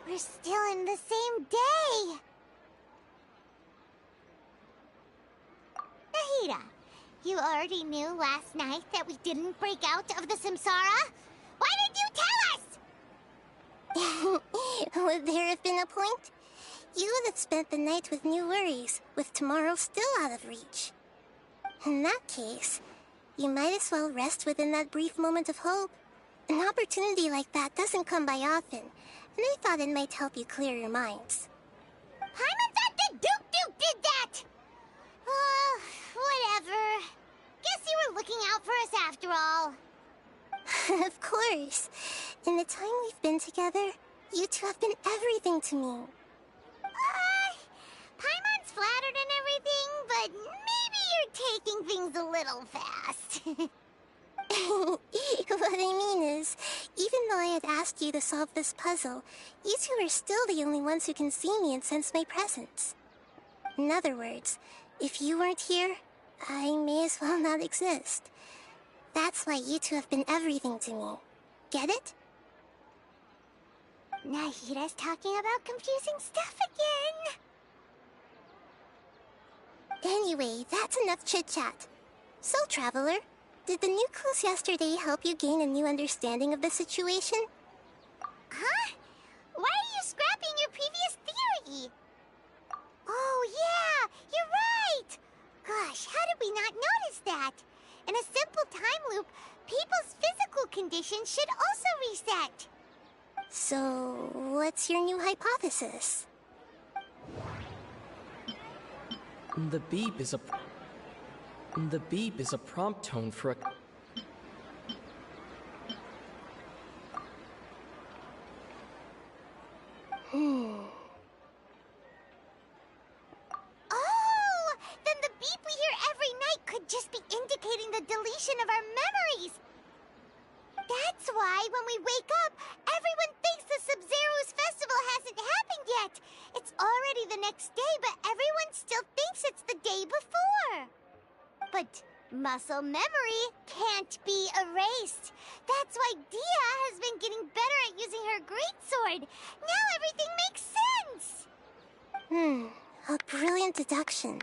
We're still in the same day! Nahida, you already knew last night that we didn't break out of the samsara? Why did you tell us? Would there have been a point? You would have spent the night with new worries, with tomorrow still out of reach. In that case, you might as well rest within that brief moment of hope. An opportunity like that doesn't come by often, and I thought it might help you clear your minds. Paimon thought that Duke did that! Whatever. Guess you were looking out for us after all. Of course. In the time we've been together, you two have been everything to me. Paimon's flattered and everything, but maybe you're taking things a little fast. What I mean is, even though I had asked you to solve this puzzle, you two are still the only ones who can see me and sense my presence. In other words, if you weren't here, I may as well not exist. That's why you two have been everything to me. Get it? Nahida's talking about confusing stuff again. Anyway, that's enough chit-chat. So, Traveler, did the new clues yesterday help you gain a new understanding of the situation? Huh? Why are you scrapping your previous theory? Oh yeah, you're right! Gosh, how did we not notice that? In a simple time loop, people's physical conditions should also reset. So, what's your new hypothesis? The beep is a prompt tone for a... Oh! Then the beep we hear every night could just be indicating the deletion of our memories! That's why when we wake up, everyone thinks the Sabzeruz festival hasn't happened yet! It's already the next day, but everyone still thinks it's the day before! But muscle memory can't be erased. That's why Dia has been getting better at using her greatsword. Now everything makes sense! A brilliant deduction.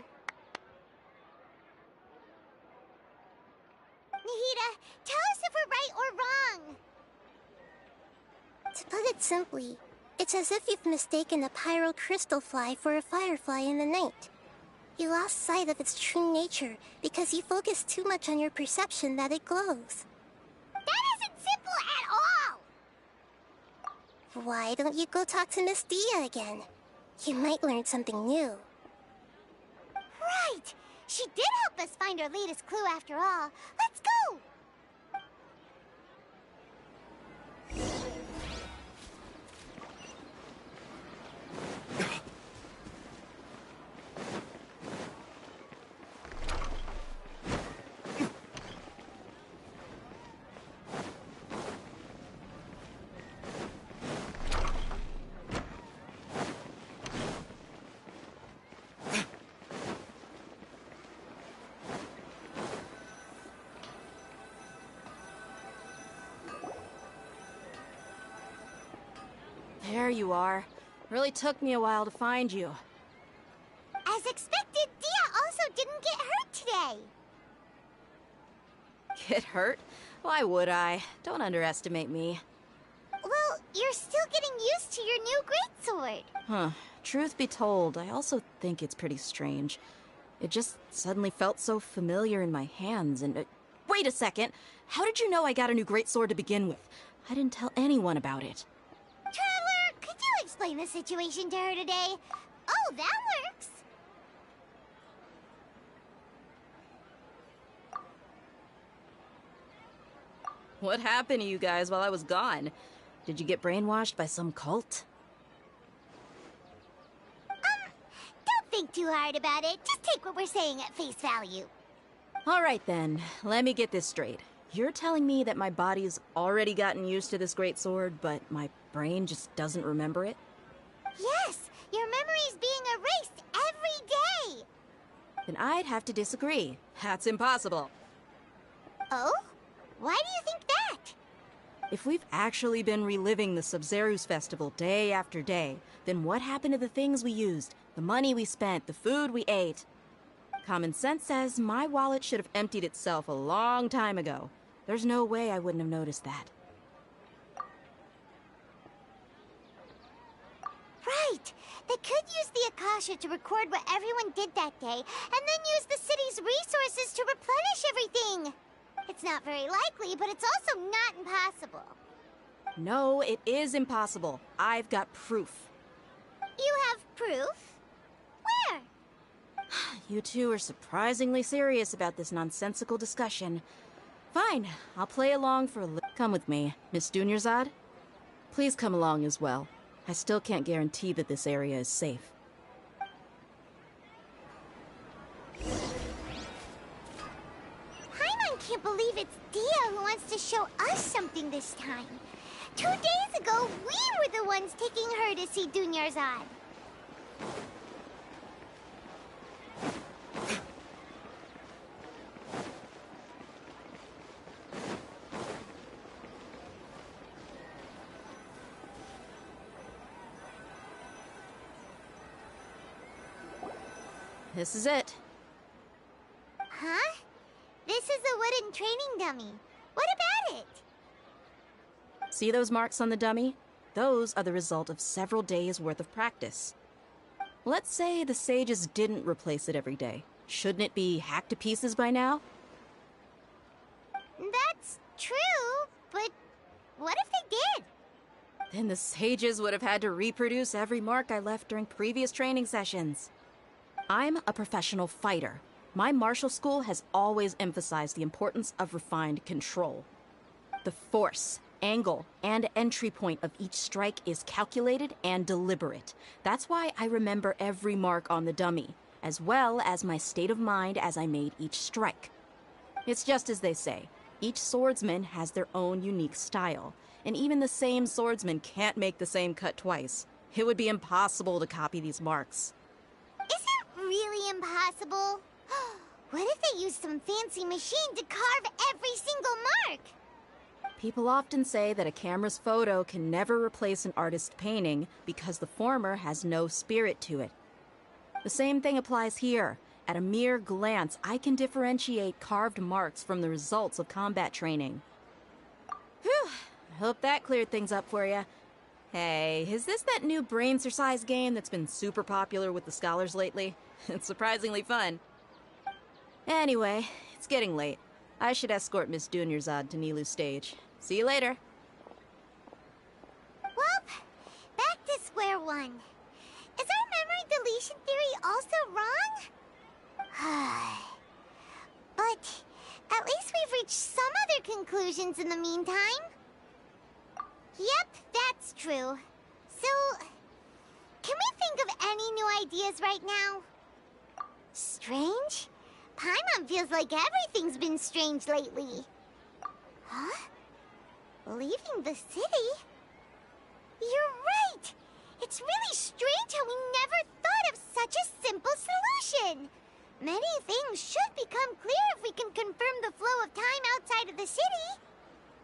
Nahida, tell us if we're right or wrong. To put it simply, it's as if you've mistaken a pyro crystal fly for a firefly in the night. You lost sight of its true nature because you focused too much on your perception that it glows. That isn't simple at all! Why don't you go talk to Miss Dia again? You might learn something new. Right! She did help us find our latest clue after all. Let's go! There you are. Really took me a while to find you. As expected, Dia also didn't get hurt today. Get hurt? Why would I? Don't underestimate me. Well, you're still getting used to your new greatsword. Huh. Truth be told, I also think it's pretty strange. It just suddenly felt so familiar in my hands and... wait a second! How did you know I got a new greatsword to begin with? I didn't tell anyone about it. Traveler, could you explain the situation to her today? Oh, that works. What happened to you guys while I was gone? Did you get brainwashed by some cult? Don't think too hard about it. Just take what we're saying at face value. Alright then, let me get this straight. You're telling me that my body's already gotten used to this greatsword, but my brain just doesn't remember it? Yes, your memory's being erased every day. Then I'd have to disagree. That's impossible. Oh? Why do you If we've actually been reliving the Sabzeruz festival day after day, then what happened to the things we used, the money we spent, the food we ate? Common sense says my wallet should have emptied itself a long time ago. There's no way I wouldn't have noticed that. Right! They could use the Akasha to record what everyone did that day, and then use the city's resources to replenish everything! It's not very likely, but it's also not impossible. No, it is impossible. I've got proof. You have proof? Where? You two are surprisingly serious about this nonsensical discussion. Fine, I'll play along for a little. Come with me, Miss Dunyarzad. Please come along as well. I still can't guarantee that this area is safe. Paimon can't believe it's Dia who wants to show us something this time. 2 days ago, we were the ones taking her to see Dunyarzad. This is it. Huh? This is a wooden training dummy. What about it? See those marks on the dummy? Those are the result of several days' worth of practice. Let's say the sages didn't replace it every day. Shouldn't it be hacked to pieces by now? That's true, but what if they did? Then the sages would have had to reproduce every mark I left during previous training sessions. I'm a professional fighter. My martial school has always emphasized the importance of refined control. The force, angle, and entry point of each strike is calculated and deliberate. That's why I remember every mark on the dummy, as well as my state of mind as I made each strike. It's just as they say, each swordsman has their own unique style, and even the same swordsman can't make the same cut twice. It would be impossible to copy these marks. Is it really impossible? What if they used some fancy machine to carve every single mark? People often say that a camera's photo can never replace an artist's painting because the former has no spirit to it. The same thing applies here. At a mere glance, I can differentiate carved marks from the results of combat training. Whew, I hope that cleared things up for you. Hey, is this that new brain exercise game that's been super popular with the scholars lately? It's surprisingly fun. Anyway, it's getting late. I should escort Miss Dunyarzad to Nilu's stage. See you later. Well, back to square one. Is our memory deletion theory also wrong? But at least we've reached some other conclusions in the meantime. Yep, that's true. So, can we think of any new ideas right now? Strange? Paimon feels like everything's been strange lately. Huh? Leaving the city? You're right! It's really strange how we never thought of such a simple solution! Many things should become clear if we can confirm the flow of time outside of the city.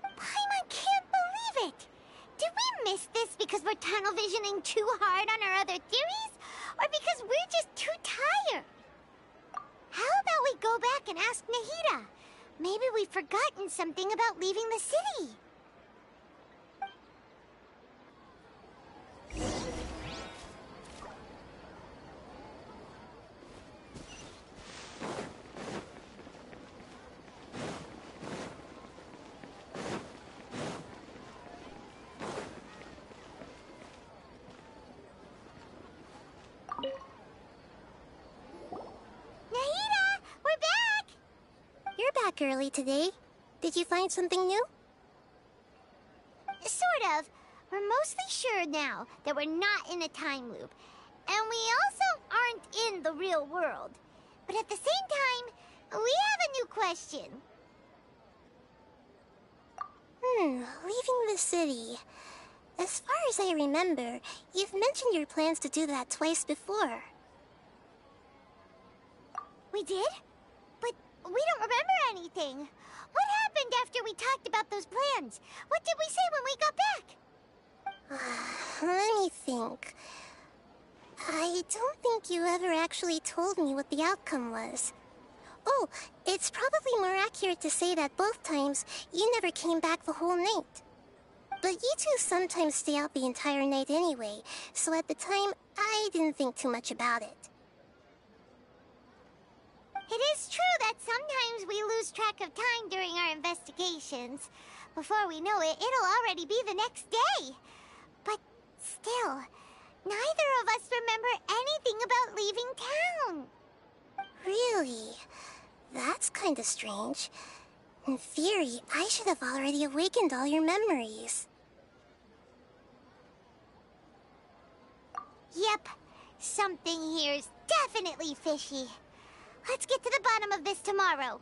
Paimon can't believe it! Did we miss this because we're tunnel visioning too hard on our other theories? Or because we're just too tired? How about we go back and ask Nahida? Maybe we've forgotten something about leaving the city. Early today. Did you find something new? Sort of. We're mostly sure now that we're not in a time loop. And we also aren't in the real world. But at the same time, we have a new question. Leaving the city. As far as I remember, you've mentioned your plans to do that twice before. We did? But we don't remember anything. What happened after we talked about those plans? What did we say when we got back? Let me think. I don't think you ever actually told me what the outcome was. Oh, it's probably more accurate to say that both times you never came back the whole night. But you two sometimes stay out the entire night anyway, so at the time, I didn't think too much about it. It is true that sometimes we lose track of time during our investigations. Before we know it, it'll already be the next day. But still, neither of us remember anything about leaving town. Really? That's kinda strange. In theory, I should have already awakened all your memories. Yep, something here's definitely fishy. Let's get to the bottom of this tomorrow.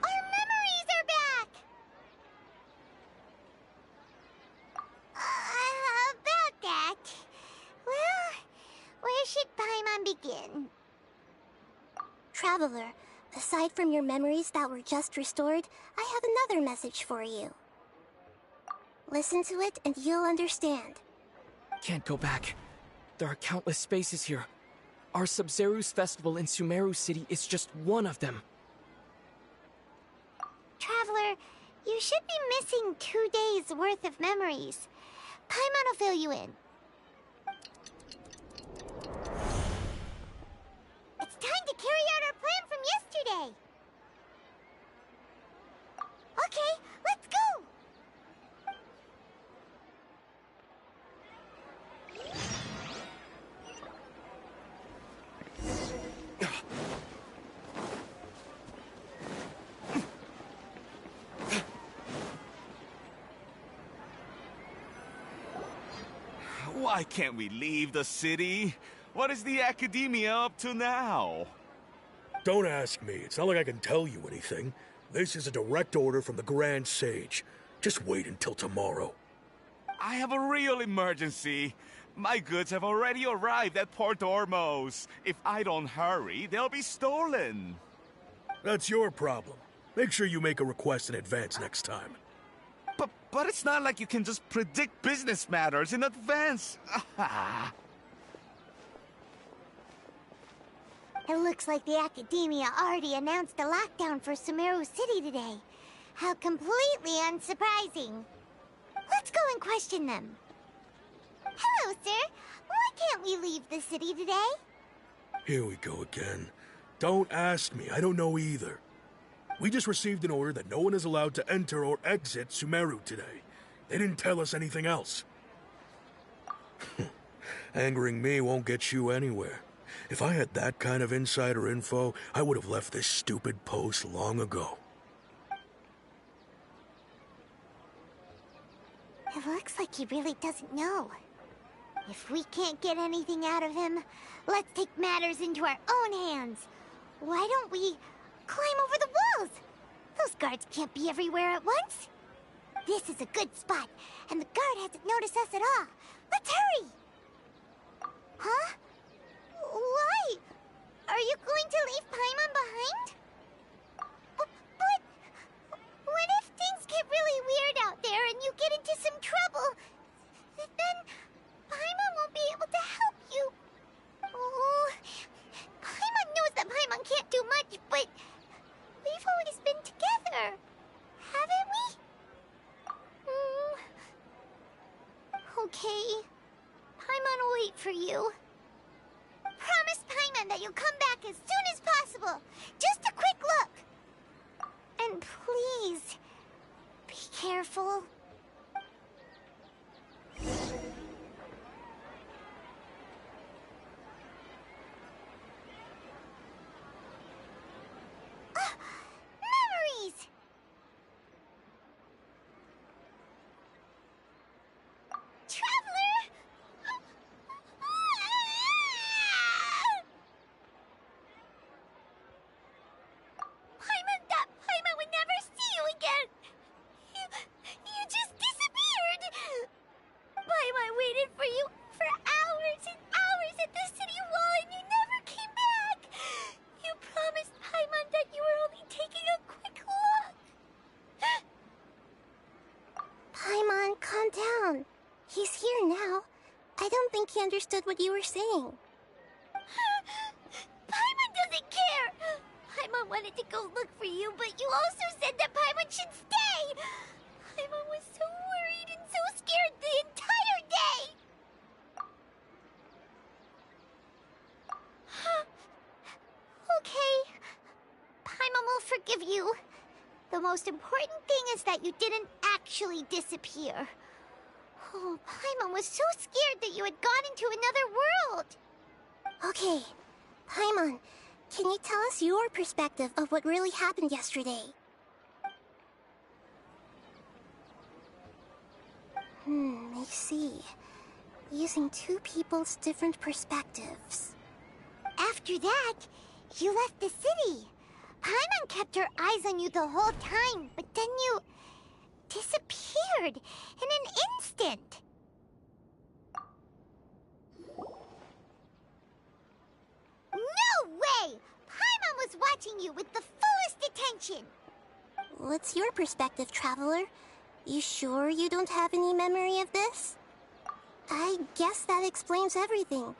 Our memories are back! About that. Well, where should Paimon begin? Traveler, aside from your memories that were just restored, I have another message for you. Listen to it and you'll understand. Can't go back. There are countless spaces here. Our Sabzeruz festival in Sumeru City is just one of them. Traveler, you should be missing 2 days' worth of memories. Paimon will fill you in. It's time to carry out our plan from yesterday. Okay, let's go! Why can't we leave the city? What is the academia up to now? Don't ask me. It's not like I can tell you anything. This is a direct order from the Grand Sage. Just wait until tomorrow. I have a real emergency. My goods have already arrived at Port Ormos. If I don't hurry, they'll be stolen. That's your problem. Make sure you make a request in advance next time. But it's not like you can just predict business matters in advance. It looks like the Academia already announced a lockdown for Sumeru City today. How completely unsurprising. Let's go and question them. Hello, sir. Why can't we leave the city today? Here we go again. Don't ask me. I don't know either. We just received an order that no one is allowed to enter or exit Sumeru today. They didn't tell us anything else. Angering me won't get you anywhere. If I had that kind of insider info, I would have left this stupid post long ago. It looks like he really doesn't know. If we can't get anything out of him, let's take matters into our own hands. Why don't we climb over the walls? Those guards can't be everywhere at once. This is a good spot, and the guard hasn't noticed us at all. Let's hurry! Huh? Why? Are you going to leave Paimon behind? But what if things get really weird out there and you get into some trouble? Then Paimon won't be able to help you. Oh, Paimon knows that Paimon can't do much, but we've always been together, haven't we? Okay. Paimon will wait for you. Promise Paimon that you'll come back as soon as possible. Just a quick look. And please, be careful. Memories! Traveler! Paimon would never see you again! You don't think he understood what you were saying. Paimon doesn't care! Paimon wanted to go look for you, but you also said that Paimon should stay! Paimon was so worried and so scared the entire day! Okay. Paimon will forgive you. The most important thing is that you didn't actually disappear. Oh, Paimon was so scared that you had gone into another world! Okay, Paimon, can you tell us your perspective of what really happened yesterday? I see. Using two people's different perspectives. After that, you left the city. Paimon kept her eyes on you the whole time, but then you disappeared in an instant. No way! Paimon was watching you with the fullest attention. What's your perspective, Traveler? You sure you don't have any memory of this? I guess that explains everything.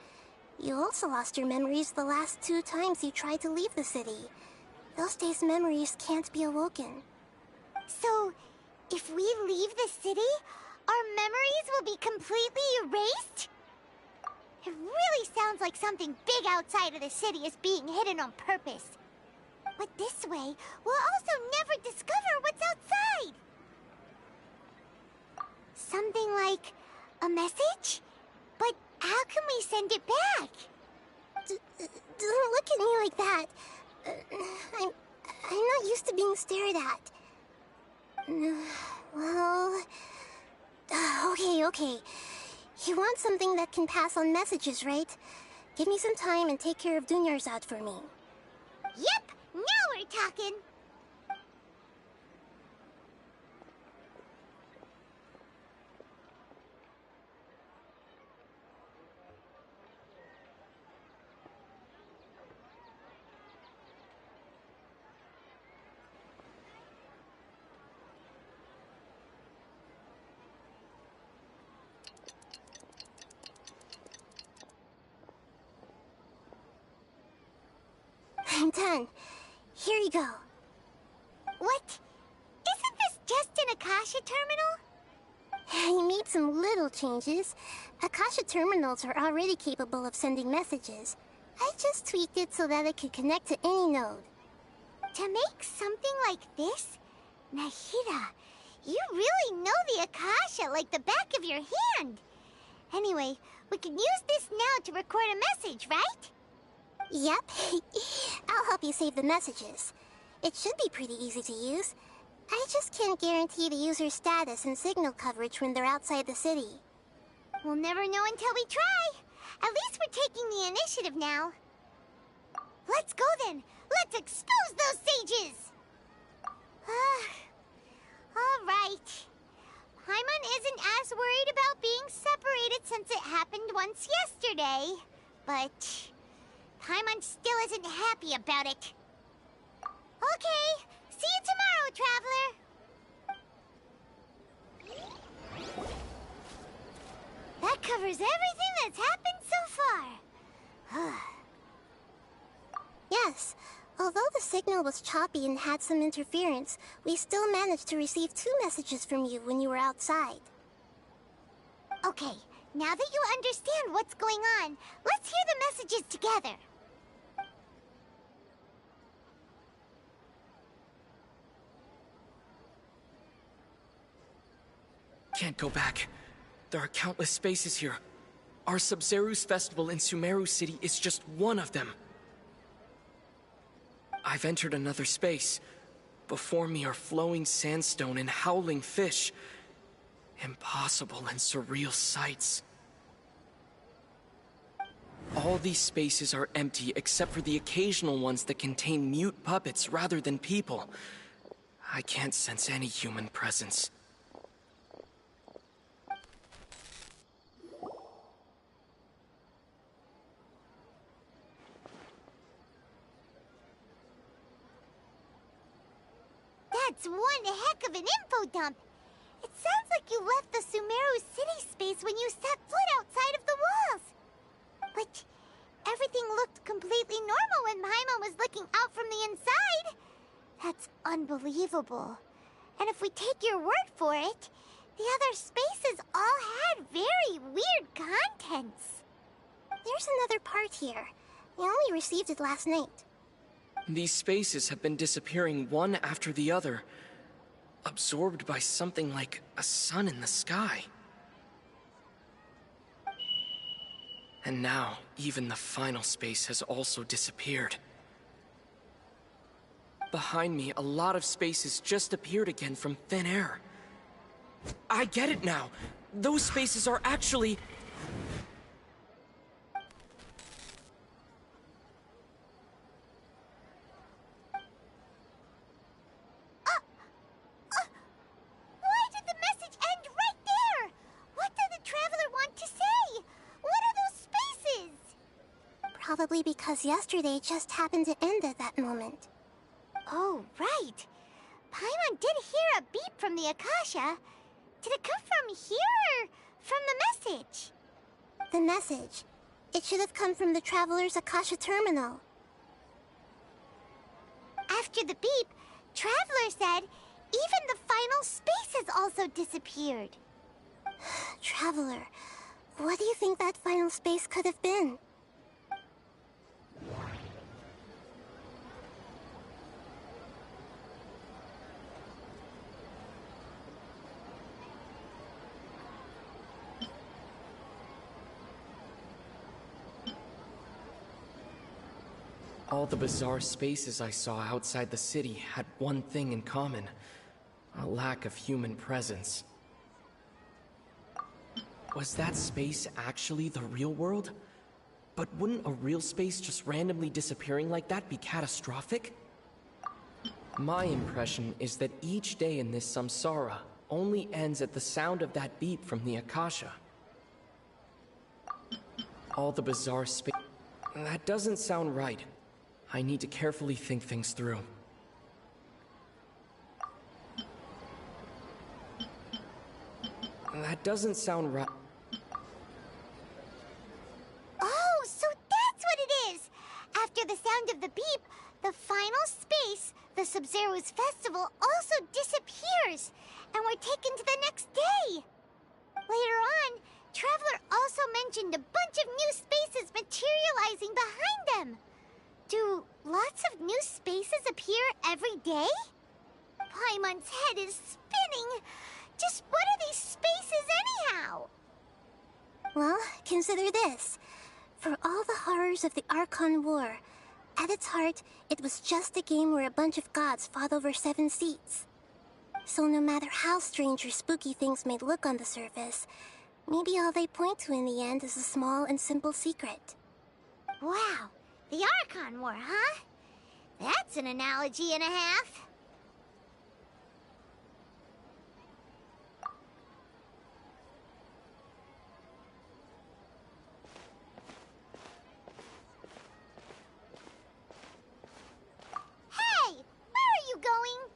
You also lost your memories the last 2 times you tried to leave the city. Those days' memories can't be awoken. So, if we leave the city, our memories will be completely erased? It really sounds like something big outside of the city is being hidden on purpose. But this way, we'll also never discover what's outside. Something like a message? But how can we send it back? Don't look at me like that. I'm not used to being stared at. Well... Okay. You want something that can pass on messages, right? Give me some time and take care of Dunyarzad for me. Yep, now we're talking. I'm done. Here you go. What? Isn't this just an Akasha terminal? I made some little changes. Akasha terminals are already capable of sending messages. I just tweaked it so that it could connect to any node. To make something like this? Nahida, you really know the Akasha like the back of your hand. Anyway, we can use this now to record a message, right? Yep. I'll help you save the messages. It should be pretty easy to use. I just can't guarantee the user's status and signal coverage when they're outside the city. We'll never know until we try. At least we're taking the initiative now. Let's go then. Let's expose those sages. All right. Paimon isn't as worried about being separated since it happened once yesterday. But Paimon still isn't happy about it. Okay, see you tomorrow, Traveler. That covers everything that's happened so far. Yes. Although the signal was choppy and had some interference, we still managed to receive 2 messages from you when you were outside. Okay, now that you understand what's going on, let's hear the messages together. Can't go back. There are countless spaces here. Our sabzeruz festival in Sumeru City is just one of them. I've entered another space. Before me are flowing sandstone and howling fish. Impossible and surreal sights. All these spaces are empty except for the occasional ones that contain mute puppets rather than people. I can't sense any human presence. That's one heck of an info dump. It sounds like you left the Sumeru city space when you set foot outside of the is looking out from the inside. That's unbelievable. And if we take your word for it, the other spaces all had very weird contents. There's another part here. I only received it last night. These spaces have been disappearing one after the other, absorbed by something like a sun in the sky. And now, even the final space has also disappeared. Behind me, a lot of spaces just appeared again from thin air. I get it now. Those spaces are actually... Why did the message end right there? What did the traveler want to say? What are those spaces? Probably because yesterday just happened to end at that moment. Oh, right. Paimon did hear a beep from the Akasha. Did it come from here or from the message? The message. It should have come from the Traveler's Akasha terminal. After the beep, Traveler said even the final space has also disappeared. Traveler, what do you think that final space could have been? All the bizarre spaces I saw outside the city had one thing in common: a lack of human presence. Was that space actually the real world? But wouldn't a real space just randomly disappearing like that be catastrophic? My impression is that each day in this samsara only ends at the sound of that beep from the Akasha. All the bizarre space... That doesn't sound right. I need to carefully think things through. That doesn't sound right. Oh, so that's what it is! After the sound of the beep, the final space, the Sabzeruz festival, also disappears, and we're taken to the next day. Later on, Traveler also mentioned a bunch of new spaces materializing behind them. Do lots of new spaces appear every day? Paimon's head is spinning. Just what are these spaces anyhow? Well, consider this. For all the horrors of the Archon War, at its heart, it was just a game where a bunch of gods fought over 7 seats. So no matter how strange or spooky things may look on the surface, maybe all they point to in the end is a small and simple secret. Wow, the Archon War, huh? That's an analogy and a half. Hey, where are you going?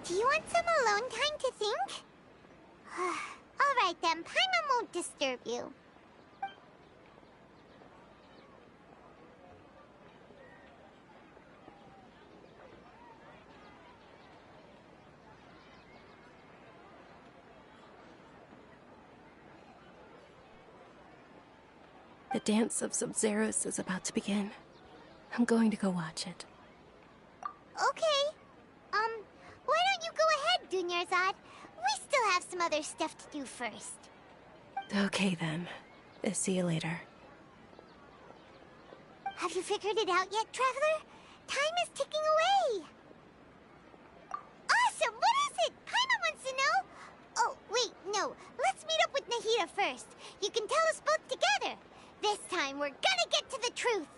Do you want some alone time to think? All right then, Paimon won't disturb you. The dance of Sabzeruz is about to begin. I'm going to go watch it. Okay. Why don't you go ahead, Dunyarzad? We still have some other stuff to do first. Okay then. See you later. Have you figured it out yet, Traveler? Time is ticking away. Awesome! What is it? Paimon wants truth.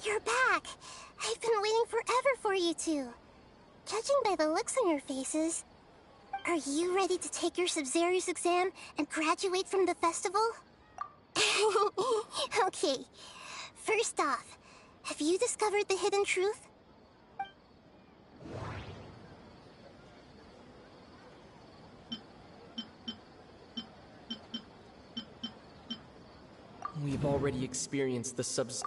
You're back! I've been waiting forever for you two. Judging by the looks on your faces, are you ready to take your sabzeruz exam and graduate from the festival? Okay, first off, have you discovered the hidden truth? We've already experienced the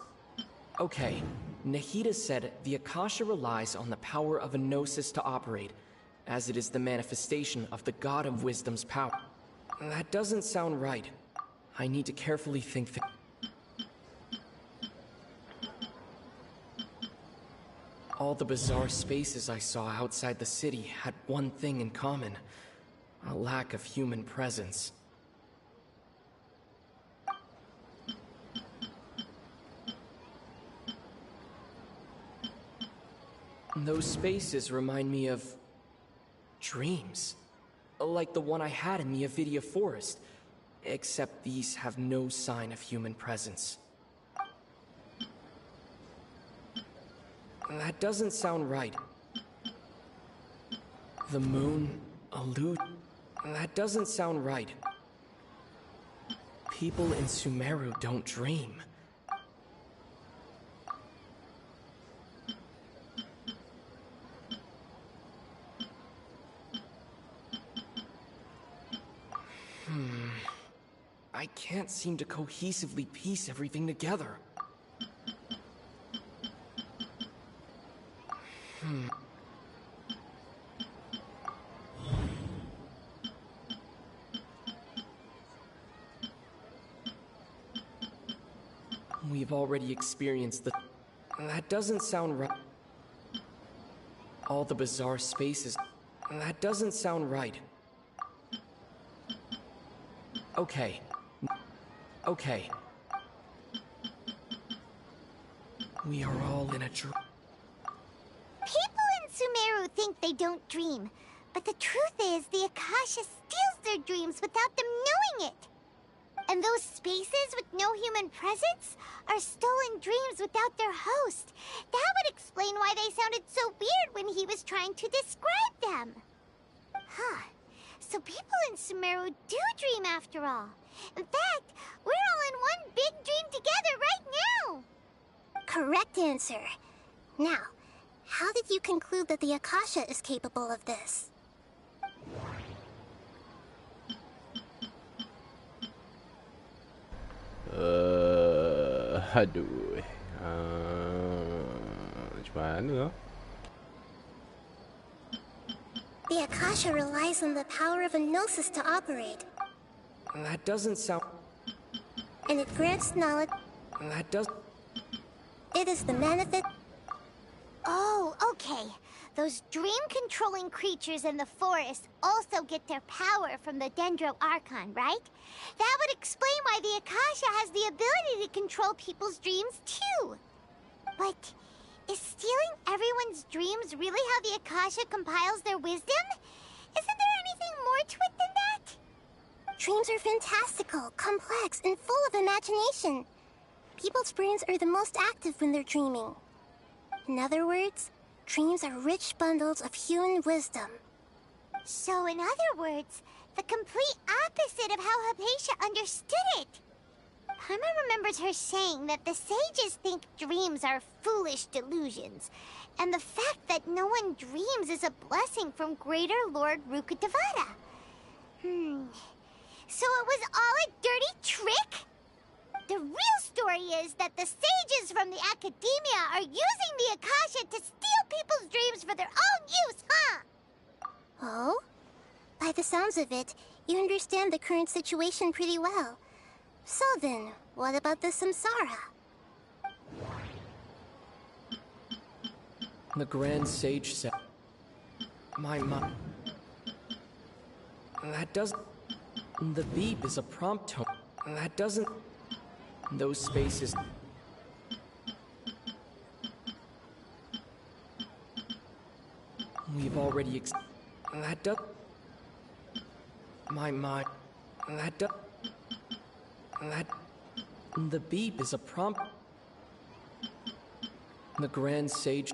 Okay, Nahida said the Akasha relies on the power of a gnosis to operate, as it is the manifestation of the God of Wisdom's power. That doesn't sound right. I need to carefully think All the bizarre spaces I saw outside the city had one thing in common: a lack of human presence. Those spaces remind me of dreams, like the one I had in the Avidia Forest, except these have no sign of human presence. That doesn't sound right. The moon, that doesn't sound right. People in Sumeru don't dream. I can't seem to cohesively piece everything together. We've already experienced the... That doesn't sound right. All the bizarre spaces... That doesn't sound right. Okay. Okay. We are all in a People in Sumeru think they don't dream, but the truth is the Akasha steals their dreams without them knowing it. And those spaces with no human presence are stolen dreams without their host. That would explain why they sounded so weird when he was trying to describe them. Huh. So people in Sumeru do dream after all. In fact, we're all in one big dream together right now. Correct answer. Now, how did you conclude that the Akasha is capable of this? Aduh. Macam mana? The Akasha relies on the power of a gnosis to operate. That doesn't sound... And it grants knowledge. That does... It is the manifest... Oh, okay. Those dream-controlling creatures in the forest also get their power from the Dendro Archon, right? That would explain why the Akasha has the ability to control people's dreams, too. But is stealing everyone's dreams really how the Akasha compiles their wisdom? Isn't there anything more to it than that? Dreams are fantastical, complex, and full of imagination. People's brains are the most active when they're dreaming. In other words, dreams are rich bundles of human wisdom. So, in other words, the complete opposite of how Hypatia understood it. Paimon remembers her saying that the sages think dreams are foolish delusions, and the fact that no one dreams is a blessing from Greater Lord Rukkhadevata. So it was all a dirty trick? The real story is that the sages from the academia are using the Akasha to steal people's dreams for their own use, huh? Oh? By the sounds of it, you understand the current situation pretty well. So then, what about the samsara? The Grand Sage said... My mom... That doesn't... The beep is a prompt tone. That doesn't... Those spaces... We've already That does... My... That does... That... The beep is a prompt... The Grand Sage...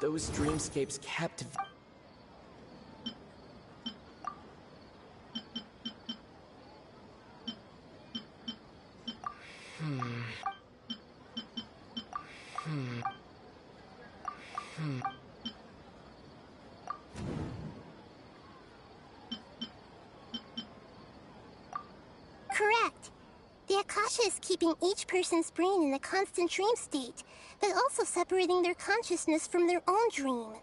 Those dreamscapes kept... Correct. The Akasha is keeping each person's brain in a constant dream state, but also separating their consciousness from their own dream.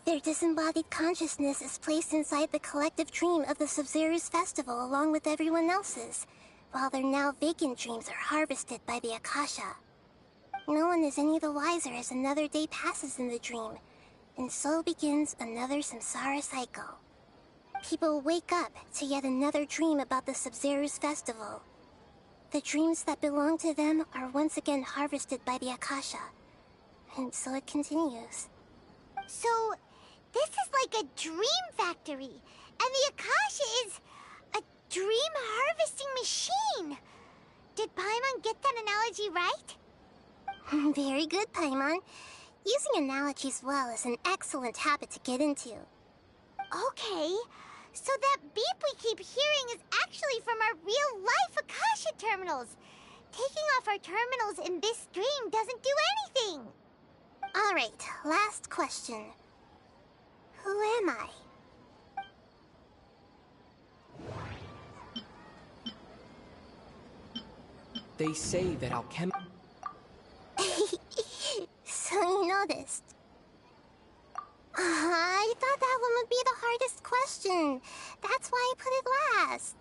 Their disembodied consciousness is placed inside the collective dream of the Sabzeruz festival along with everyone else's, while their now vacant dreams are harvested by the Akasha. No one is any the wiser as another day passes in the dream, and so begins another samsara cycle. People wake up to yet another dream about the Sabzeruz festival. The dreams that belong to them are once again harvested by the Akasha, and so it continues. So, this is like a dream factory, and the Akasha is a dream harvesting machine. Did Paimon get that analogy right? Very good, Paimon. Using analogies well is an excellent habit to get into. Okay, so that beep we keep hearing is actually from our real-life Akasha terminals. Taking off our terminals in this dream doesn't do anything. Alright, last question. Who am I? They say that alchem... So you noticed. I thought that one would be the hardest question. That's why I put it last.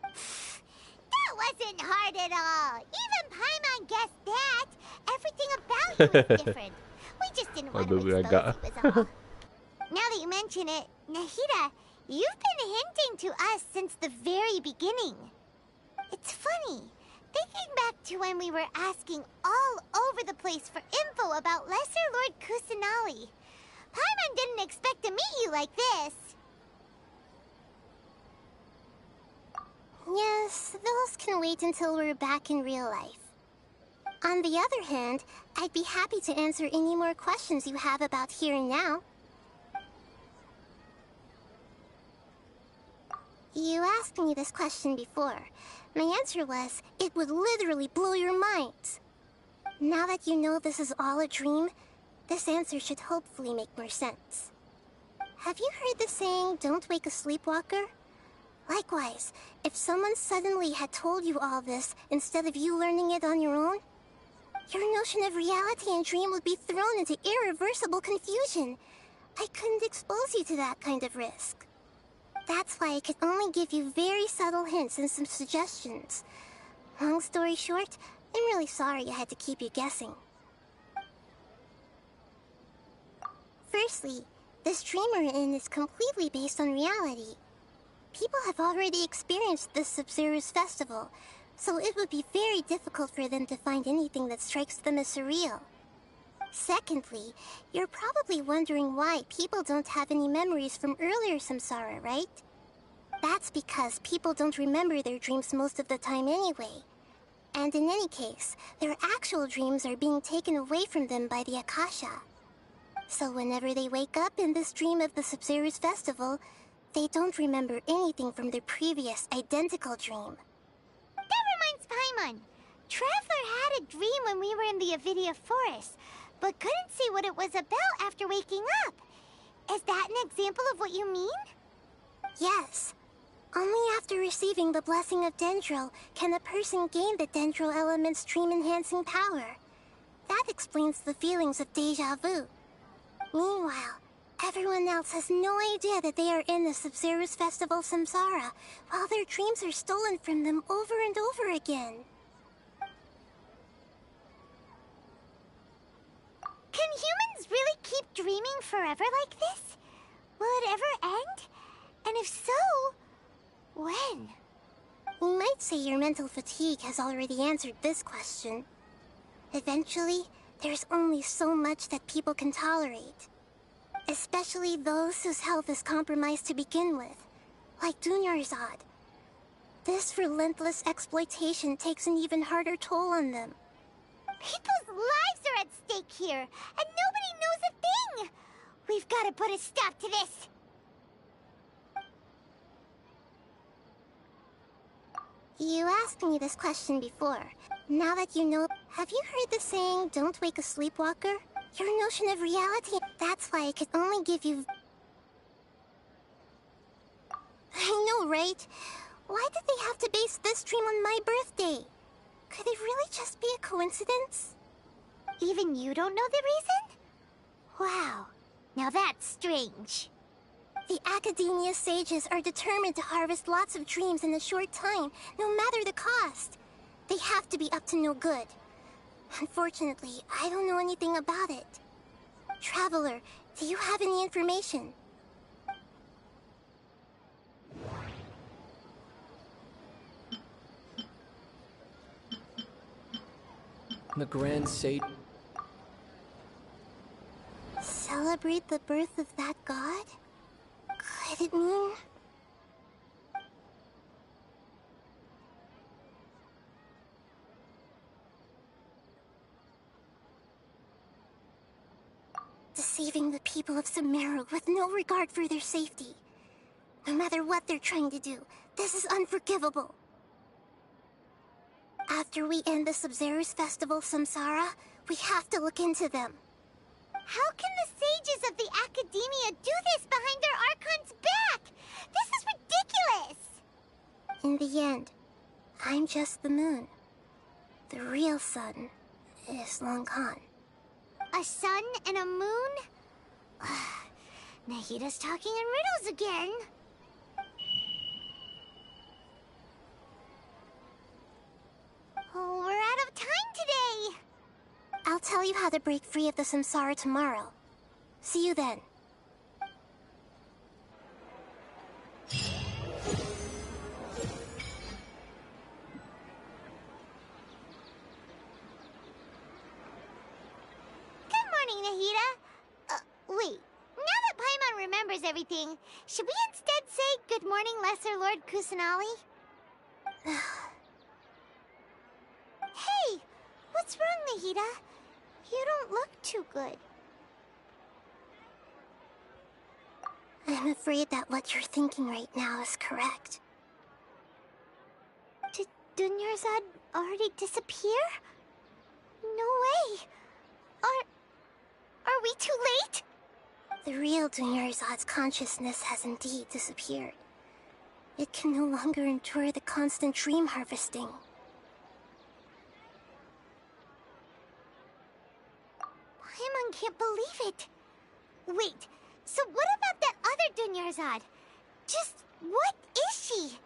That wasn't hard at all. Even Paimon guessed that. Everything about you is different. We just didn't want to expose you was all. Now that you mention it, Nahida, you've been hinting to us since the very beginning. It's funny. Thinking back to when we were asking all over the place for info about Lesser Lord Kusanali, Paimon didn't expect to meet you like this. Yes, those can wait until we're back in real life. On the other hand, I'd be happy to answer any more questions you have about here and now. You asked me this question before. My answer was, it would literally blow your minds. Now that you know this is all a dream, this answer should hopefully make more sense. Have you heard the saying, don't wake a sleepwalker? Likewise, if someone suddenly had told you all this instead of you learning it on your own, your notion of reality and dream would be thrown into irreversible confusion. I couldn't expose you to that kind of risk. That's why I could only give you very subtle hints and some suggestions. Long story short, I'm really sorry I had to keep you guessing. Firstly, this dream we're in is completely based on reality. People have already experienced this Sabzeruz festival, so it would be very difficult for them to find anything that strikes them as surreal. Secondly, you're probably wondering why people don't have any memories from earlier samsara, right? That's because people don't remember their dreams most of the time anyway. And in any case, their actual dreams are being taken away from them by the Akasha. So whenever they wake up in this dream of the Sabzeruz festival, they don't remember anything from their previous identical dream. That reminds Paimon. Traveler had a dream when we were in the Avidia forest, but couldn't see what it was about after waking up. Is that an example of what you mean? Yes. Only after receiving the blessing of Dendro can a person gain the Dendro element's dream-enhancing power. That explains the feelings of deja vu. Meanwhile, everyone else has no idea that they are in the Sabzeruz Festival Samsara, while their dreams are stolen from them over and over again. Can humans really keep dreaming forever like this? Will it ever end? And if so, when? You might say your mental fatigue has already answered this question. Eventually, there's only so much that people can tolerate. Especially those whose health is compromised to begin with, like Dunyarzad. This relentless exploitation takes an even harder toll on them. People's lives are at stake here, and nobody knows a thing! We've got to put a stop to this! You asked me this question before. Now that you know, have you heard the saying, don't wake a sleepwalker? Your notion of reality, that's why I could only give you... I know, right? Why did they have to base this dream on my birthday? Could it really just be a coincidence? Even you don't know the reason? Wow, now that's strange. The Academia sages are determined to harvest lots of dreams in a short time, no matter the cost. They have to be up to no good. Unfortunately, I don't know anything about it. Traveler, do you have any information? The Grand Sage... Celebrate the birth of that god? Could it mean... deceiving the people of Sumeru with no regard for their safety. No matter what they're trying to do, this is unforgivable. After we end the Sabzeruz Festival Samsara, we have to look into them. How can the sages of the Academia do this behind their archon's back? This is ridiculous! In the end, I'm just the moon. The real sun is long gone. A sun and a moon? Nahida's talking in riddles again. Oh, we're out of time today! I'll tell you how to break free of the samsara tomorrow. See you then. Good morning, Nahida. Wait. Now that Paimon remembers everything, should we instead say good morning, Lesser Lord Kusanali? Hey! What's wrong, Nahida? You don't look too good. I'm afraid that what you're thinking right now is correct. Did Dunyarzad already disappear? No way! Are we too late? The real Dunyarzad's consciousness has indeed disappeared. It can no longer endure the constant dream harvesting. Paimon can't believe it. Wait, so what about that other Dunyarzad? Just what is she?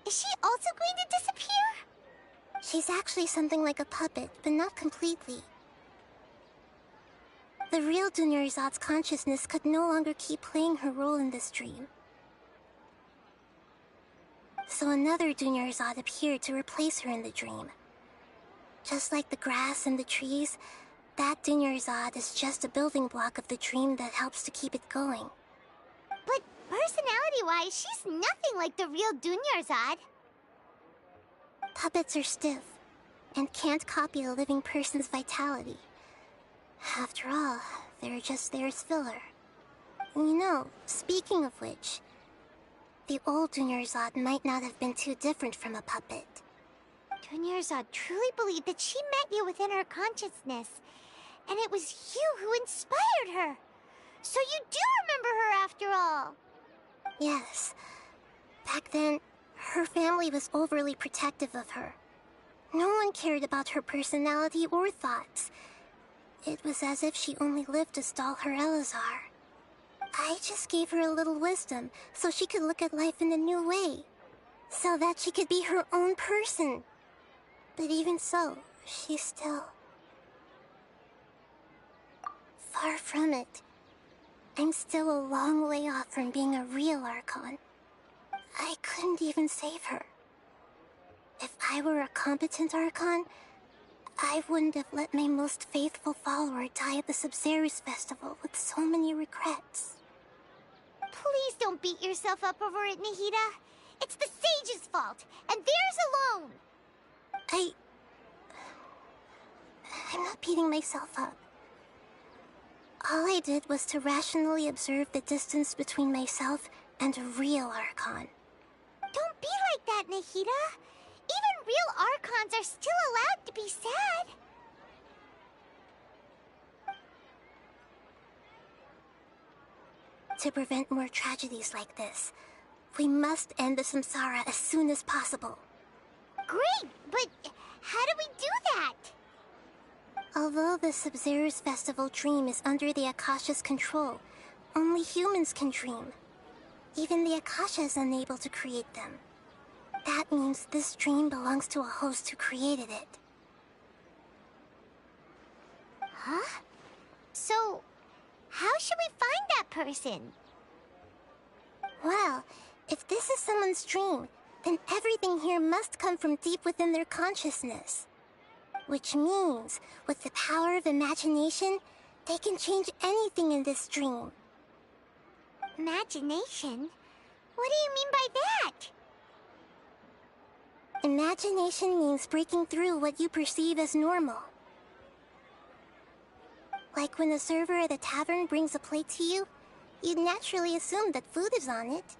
Is she also going to disappear? She's actually something like a puppet, but not completely. The real Dunyarzad's consciousness could no longer keep playing her role in this dream. So another Dunyarzad appeared to replace her in the dream. Just like the grass and the trees, that Dunyarzad is just a building block of the dream that helps to keep it going. But personality-wise, she's nothing like the real Dunyarzad. Puppets are stiff, and can't copy a living person's vitality. After all, they're just there as filler. You know, speaking of which, the old Dunyarzad might not have been too different from a puppet. Dunyarzad truly believed that she met you within her consciousness, and it was you who inspired her. So you do remember her after all. Yes. Back then, Her family was overly protective of her. No one cared about her personality or thoughts. It was as if she only lived to stall her Elazar. I just gave her a little wisdom so she could look at life in a new way, so that she could be her own person. But even so, she's still... far from it. I'm still a long way off from being a real Archon. I couldn't even save her. If I were a competent Archon, I wouldn't have let my most faithful follower die at the Sabzeruz festival with so many regrets. Please don't beat yourself up over it, Nahida. It's the sage's fault, and theirs alone. I'm not beating myself up. All I did was to rationally observe the distance between myself and a real Archon. Don't be like that, Nahida. Even real Archons are still allowed to be sad. To prevent more tragedies like this, we must end the samsara as soon as possible. Great, but how do we do that? Although the Sabzeruz festival dream is under the Akasha's control, only humans can dream. Even the Akasha is unable to create them. That means this dream belongs to a host who created it. Huh? So, how should we find that person? Well, if this is someone's dream, then everything here must come from deep within their consciousness. Which means, with the power of imagination, they can change anything in this dream. Imagination? What do you mean by that? Imagination means breaking through what you perceive as normal. Like when the server at a tavern brings a plate to you, you'd naturally assume that food is on it.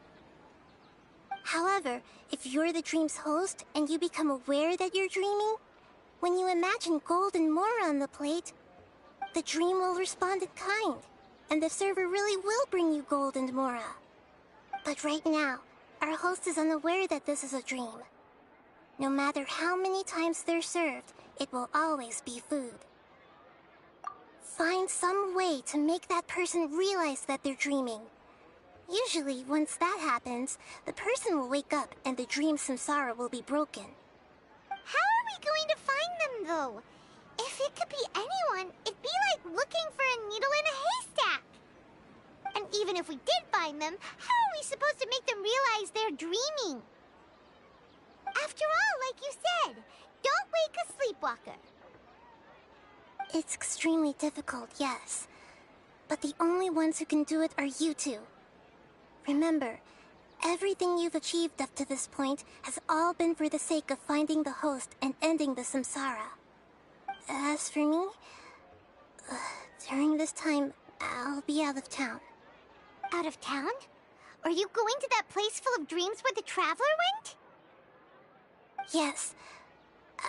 However, if you're the dream's host and you become aware that you're dreaming, when you imagine gold and mora on the plate, the dream will respond in kind, and the server really will bring you gold and mora. But right now, our host is unaware that this is a dream. No matter how many times they're served, it will always be food. Find some way to make that person realize that they're dreaming. Usually, once that happens, the person will wake up and the dream samsara will be broken. How are we going to find them, though? If it could be anyone, it'd be like looking for a needle in a haystack. And even if we did find them, how are we supposed to make them realize they're dreaming? After all, like you said, don't wake a sleepwalker. It's extremely difficult, yes. But the only ones who can do it are you two. Remember, everything you've achieved up to this point has all been for the sake of finding the host and ending the samsara. As for me, during this time, I'll be out of town. Out of town? Are you going to that place full of dreams where the traveler went? Yes.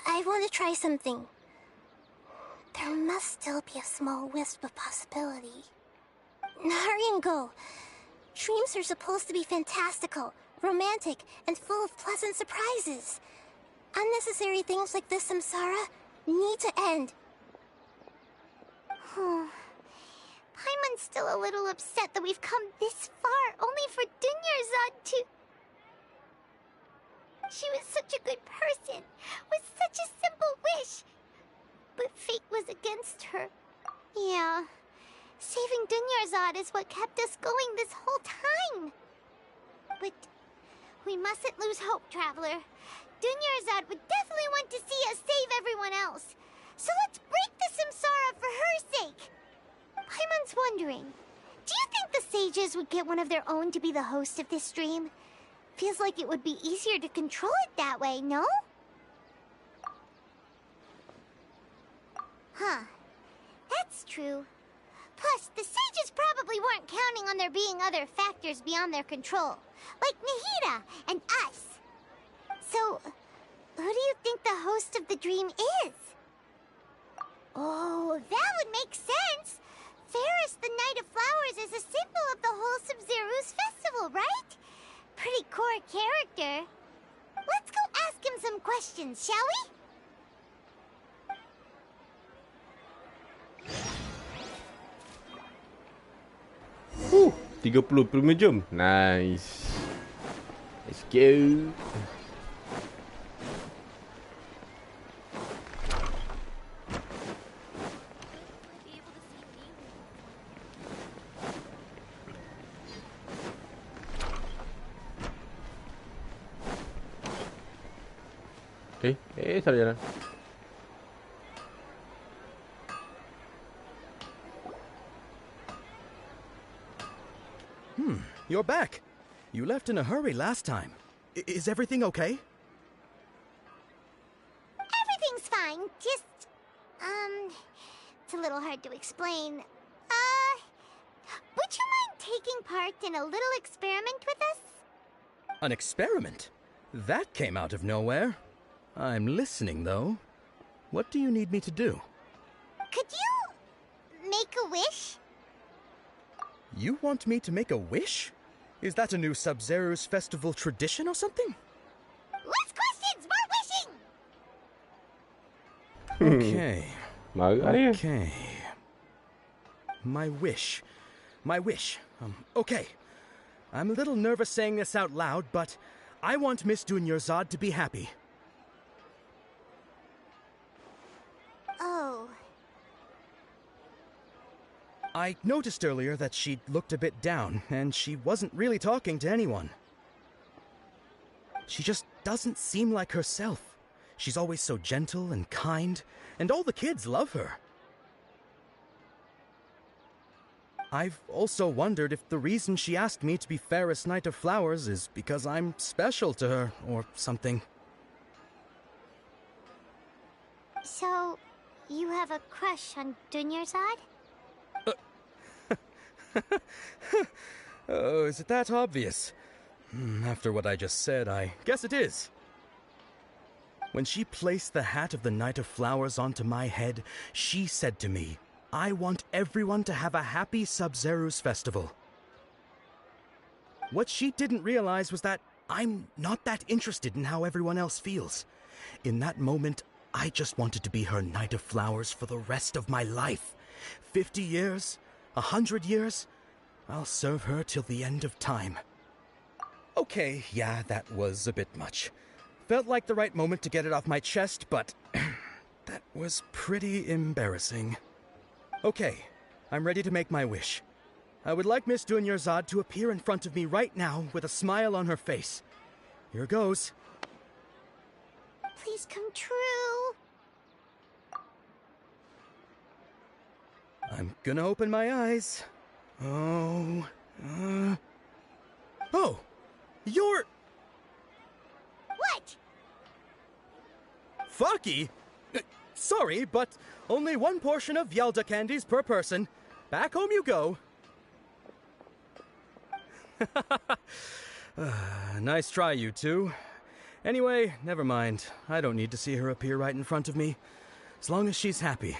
I want to try something. There must still be a small wisp of possibility. Hurry and go. Dreams are supposed to be fantastical, romantic, and full of pleasant surprises. Unnecessary things like this samsara need to end. Paimon's still a little upset that we've come this far only for Dunyarzad to... She was such a good person, with such a simple wish. But fate was against her. Yeah, saving Dunyarzad is what kept us going this whole time. But we mustn't lose hope, Traveler. Dunyarzad would definitely want to see us save everyone else. So let's break the samsara for her sake. Paimon's wondering, do you think the sages would get one of their own to be the host of this stream? Feels like it would be easier to control it that way, no? Huh. That's true. Plus, the sages probably weren't counting on there being other factors beyond their control, like Nahida and us. So, who do you think the host of the dream is? Oh, that would make sense. Ferris, the Knight of Flowers, is a symbol of the whole sabzeruz festival, right? Pretty core character. questions, shall we? 35 jam. Nice. Let's go. Salah jalan. You're back. You left in a hurry last time. Is everything okay? Everything's fine. Just, it's a little hard to explain. Would you mind taking part in a little experiment with us? An experiment? That came out of nowhere. I'm listening, though. What do you need me to do? Could you make a wish? You want me to make a wish? Is that a new Sabzeruz festival tradition or something? Less questions, more wishing! Okay. Okay. My wish. Okay. I'm a little nervous saying this out loud, but I want Miss Dunyarzad to be happy. Oh. I noticed earlier that she looked a bit down, and she wasn't really talking to anyone. She just doesn't seem like herself. She's always so gentle and kind, and all the kids love her. I've also wondered if the reason she asked me to be fairest Knight of Flowers is because I'm special to her, or something. So, you have a crush on Dunyarzad? Oh, is it that obvious? After what I just said, I guess it is. When she placed the hat of the Knight of Flowers onto my head, she said to me, I want everyone to have a happy Sabzeruz festival. What she didn't realize was that I'm not that interested in how everyone else feels. In that moment, I just wanted to be her Knight of Flowers for the rest of my life. 50 years, 100 years, I'll serve her till the end of time. Okay, yeah, that was a bit much. Felt like the right moment to get it off my chest, but that was pretty embarrassing. Okay, I'm ready to make my wish. I would like Miss Dunyarzad to appear in front of me right now with a smile on her face. Here goes. Please come true. I'm gonna open my eyes. Oh, you're... What? Faki? Sorry, but only one portion of Yalda candies per person. Back home you go. Nice try, you two. Anyway, never mind. I don't need to see her appear right in front of me. As long as she's happy.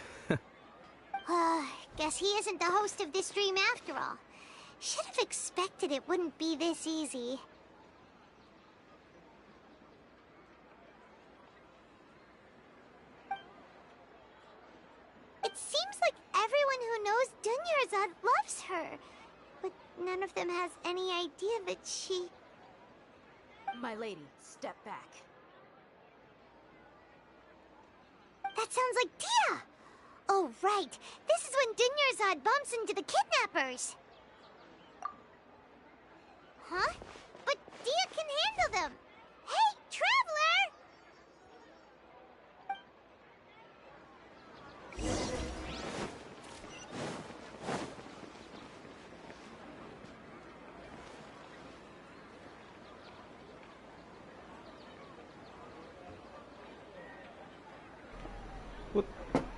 Guess he isn't the host of this stream after all. Should have expected it wouldn't be this easy. It seems like everyone who knows Dunyarzad loves her, but none of them has any idea that she... My lady, step back. That sounds like Dia! Oh, right. This is when Dunyarzad bumps into the kidnappers. Huh? But Dia can handle them. Hey, Traveler!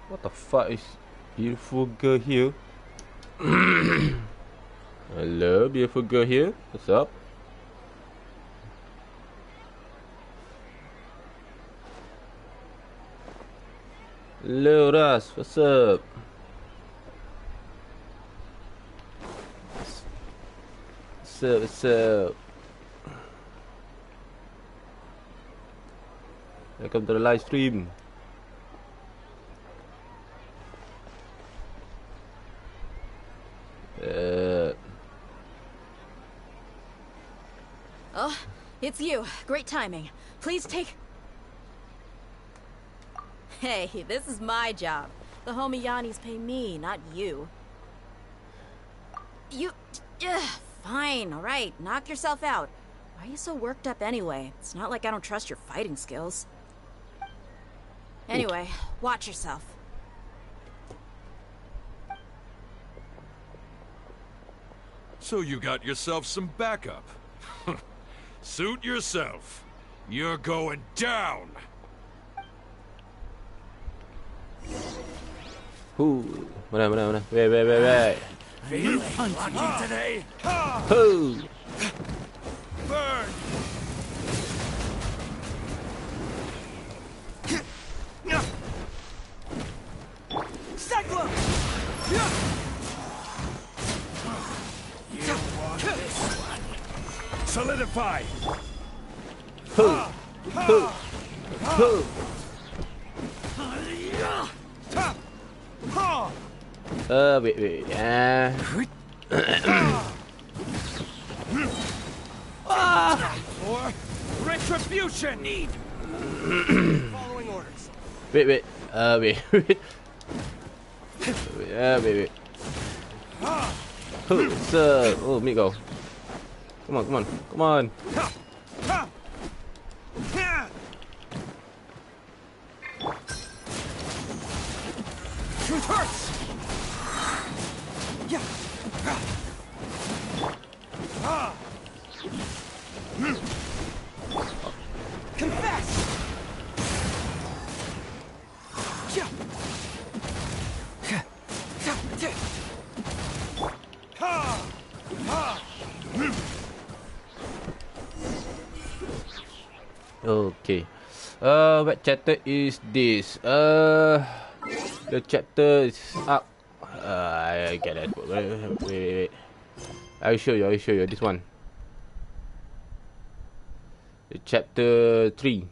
What the fuck is beautiful girl here? Hello, beautiful girl here. What's up? Hello, Ras. What's up? What's up? Welcome to the live stream. Oh, it's you. Great timing. Please take... Hey, this is my job. The homie Yannis pay me, not you. You... fine, alright. Knock yourself out. Why are you so worked up anyway? It's not like I don't trust your fighting skills. Anyway, watch yourself. So you got yourself some backup. Suit yourself. You're going down. Ooh. Mana. Wait. Feeling lucky today? Ooh. Burn! Cyclone! You want this one? Solidify! Ooh. Wait. For retribution! Need! Following orders. Wait. Wait. Sir. Oh, me go. Come on. Truth hurts! Yeah. Confess! Okay. What chapter is this? The chapter is up. I get it. Wait. I'll show you. This one. The chapter 3.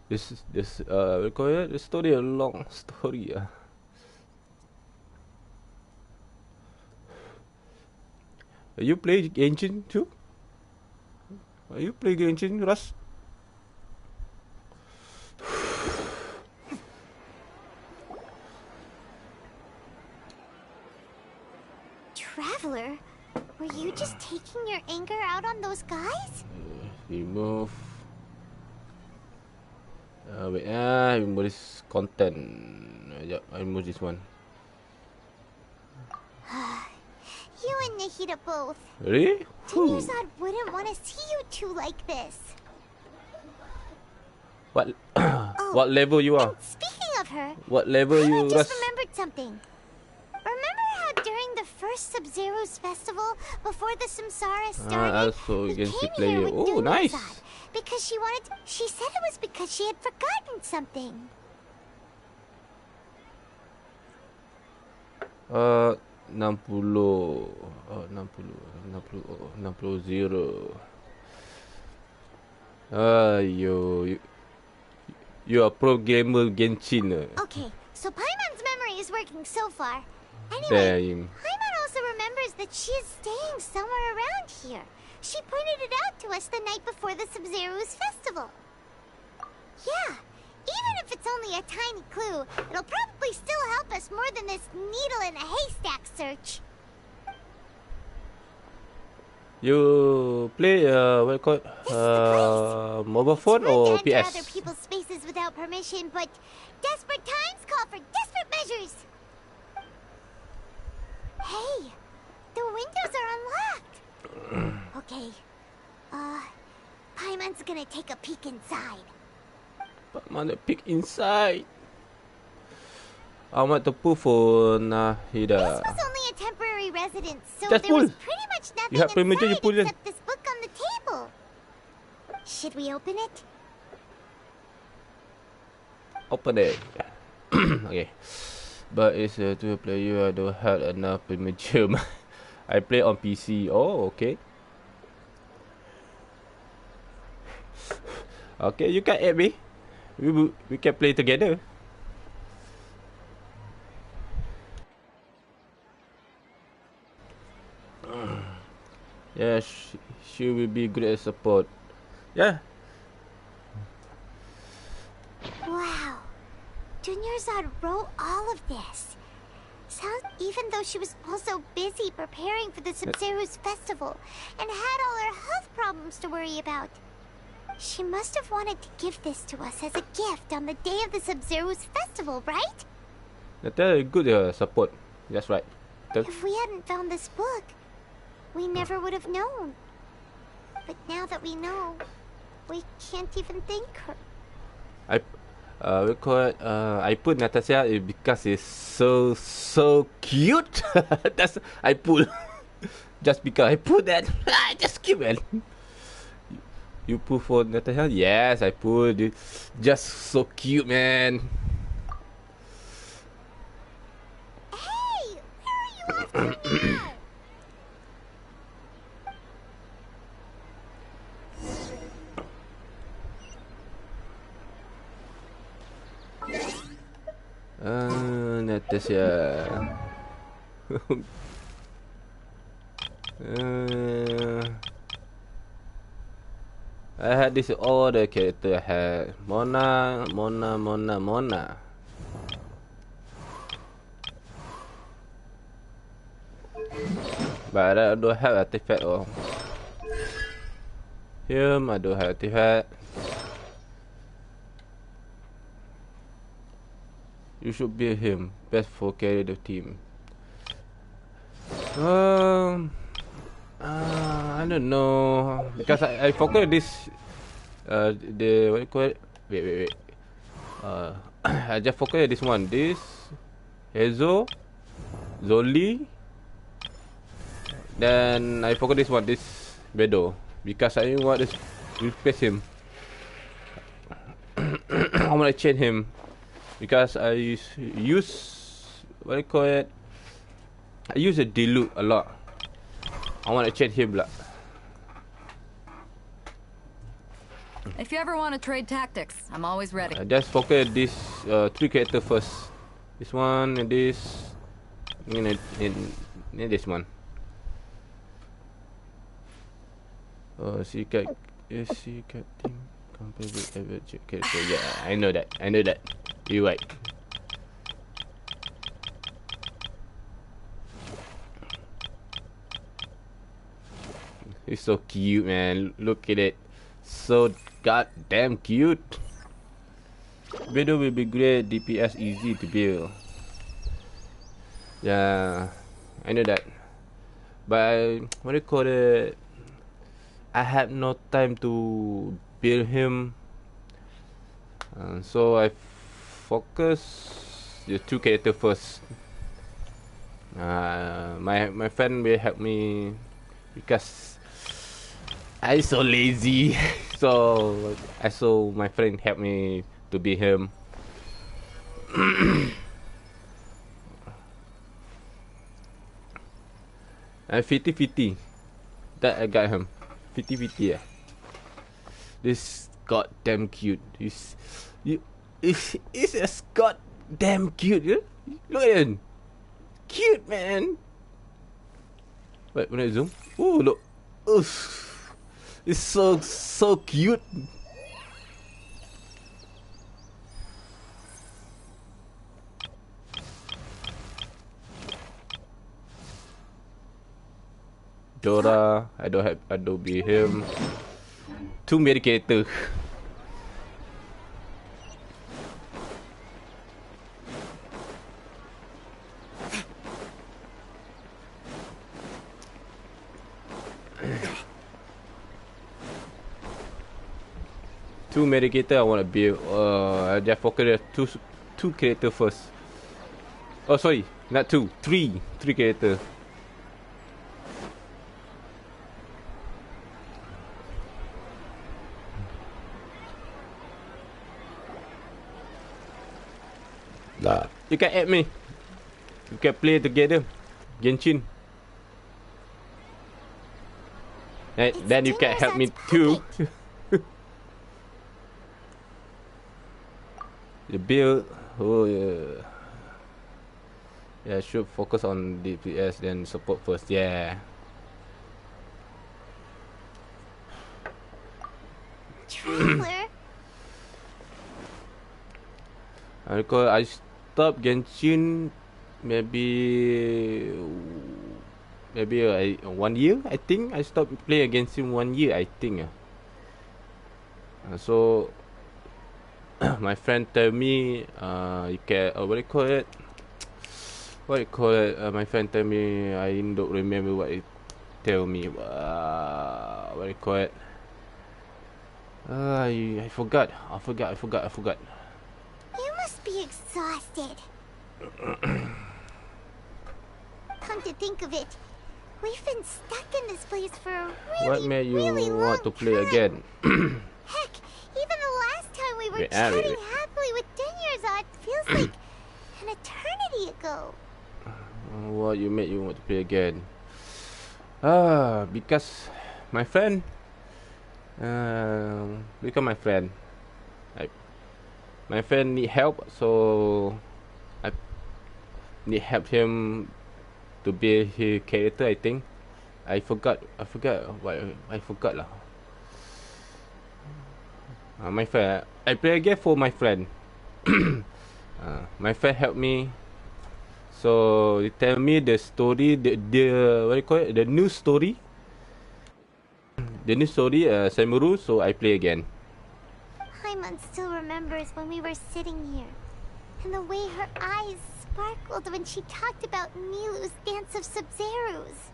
This we call it the story, a long story. You play genshn too? You play genshn, Russ? Traveler, were you just taking your anger out on those guys? Remove. Remove this content. Yeah, I remove this one. You and Nahida both. Really? Tanusad wouldn't want to see you two like this. What? What level you are? And speaking of her, What level I you, just Russ? remembered something. Remember how during the first sabzeruz festival, before the samsara started, also we against the came player. here with Oh, nice. Tanusad because she said it was because she had forgotten something. 60. You are pro gamer Genshin. Okay, so Paimon's memory is working so far. Anyway, Damn. Paimon also remembers that she is staying somewhere around here. She pointed it out to us the night before the sabzeruz festival. Yeah, even if it's only a tiny clue, it'll probably still help us more than this needle in a haystack search. You play what you call it? Mobile phone or It's rude to enter other PS? people's spaces without permission, but desperate times call for desperate measures. Hey, the windows are unlocked. Okay, Paimon's gonna take a peek inside. Mana peek inside. I want to pull for Nahida. This was only a temporary residence, so Just there was pull. pretty much nothing You have permission, you inside pull it. except this book on the table. Should we open it? Open it. Okay. But it's a two-player. I don't have enough immature. I play on PC. Oh, okay. Okay, you can add me. We can play together. Yeah, she will be good at support. Yeah. Wow. Dunyarzad wrote all of this. Sounds even though she was also busy preparing for the Sabzeruz festival and had all her health problems to worry about. She must have wanted to give this to us as a gift on the day of the Sabzeruz festival, right? That's good support. That's right. If we hadn't found this book, we never would have known. But now that we know, we can't even thank her. We call it, I put Natasha because it's so cute. That's I put just because I put that. Just cute, man. You put for Natasha? Yes, I put it. Just so cute, man. Hey, where are you off to now? Natasha. I had this all the character. I had Mona. But I don't have artifact or him. I don't have artifact. You should be him. Best for carry the team. I don't know because I forgot this. The what you call it? Wait. I just forgot this one. This Hezo, Zoli. Then I forgot this one. This Bedo because I want to replace him. I want to change him. Because I use what do you call it? I use a dilute a lot. I want to change him lah. If you ever want to trade tactics, I'm always ready. Just focus this 3 character first. This one and this, and this one. Oh, she cat team compared with average character. Yeah, I know that. You're right. It's so cute, man. Look at it. So goddamn cute. Video will be great. DPS easy to build. Yeah, I know that. But what do you call it? I have no time to build him. So I focus the 2 character first. My friend will help me because I so lazy. So I saw my friend help me to be him. And 50-50 that I got him. 50-50 yeah. This goddamn cute. It's a goddamn cute. Yeah? Look at him. Cute, man. Wait, when I zoom. Oh, look. Oof. It's so cute. Dora, I don't have Adobe him. 2 medicator. Two medicator I want to build. I just focus two character first. Oh sorry, not 2, 3 character. You can add me. We can play together. Genshin. Then you can help me too. The build. Oh yeah. Yeah, should focus on DPS then support first. Yeah. Traveler. I stopped Genshin maybe 1 year. I think I stopped playing against him 1 year. I think. So my friend tell me you can what do you call it? My friend tell me, I don't remember what it tell me. What do you call it? I forgot. You must be exhausted. Come to think of it, we've been stuck in this place for a What made you really want to long play time. again? Heck, even the last time we were chatting happily with Dinyarzad feels like an eternity ago. What made you want to play again? Because my friend. Because my friend. My friend need help, so I need help him to build his character. I think. I forgot lah. My friend. I play a game for my friend. My friend helped me. So they tell me the story, the what do you call it? The new story. The new story, sumeru. So I play again. Paimon still remembers when we were sitting here, and the way her eyes sparkled when she talked about Nilu's dance of sabzeruz.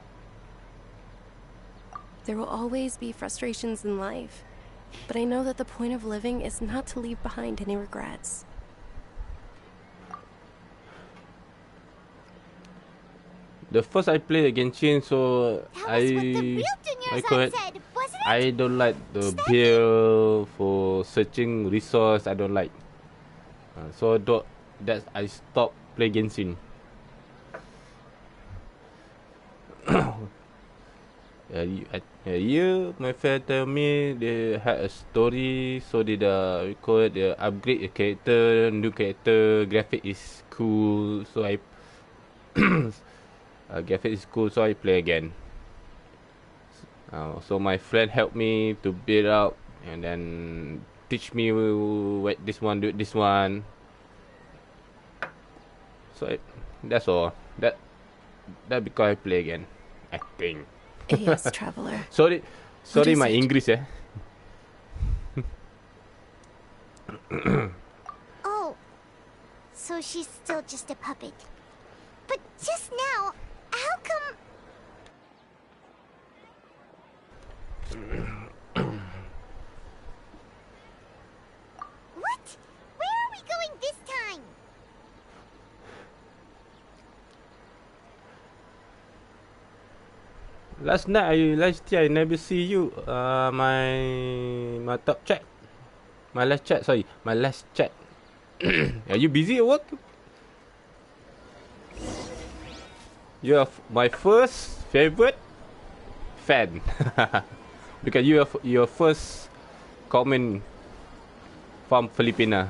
There will always be frustrations in life, but I know that the point of living is not to leave behind any regrets. The first I played against Genshin, so I don't like the build for searching resource. I don't like. So I stopped playing Genshin. My friend tell me they had a story, so they upgrade the character, new character, graphic is cool, so I graphic is cool, so I play again. So my friend helped me to build up and then teach me what this one do, this one. So that's all. That because I play again, I think. Yes, traveler. Sorry, my English. Oh, so she's still just a puppet. But just now, how come... What? Where are we going this time? Last year I never see you. My top chat. My last chat. Sorry, my last chat. Are you busy at work? You are my first favorite fan. Because you are your first comment from Filipina.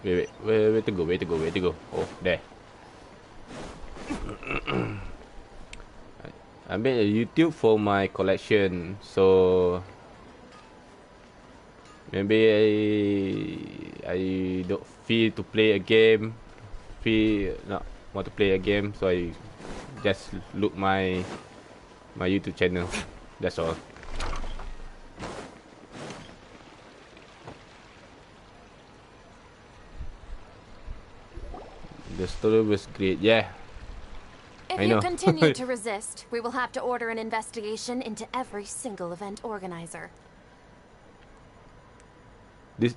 Wait to go. Oh, there. I made a YouTube for my collection, so maybe I don't feel to play a game. Want to play a game, so I just look my YouTube channel. That's all. The story was great, yeah. If I you know. continue to resist, we will have to order an investigation into every single event organizer. This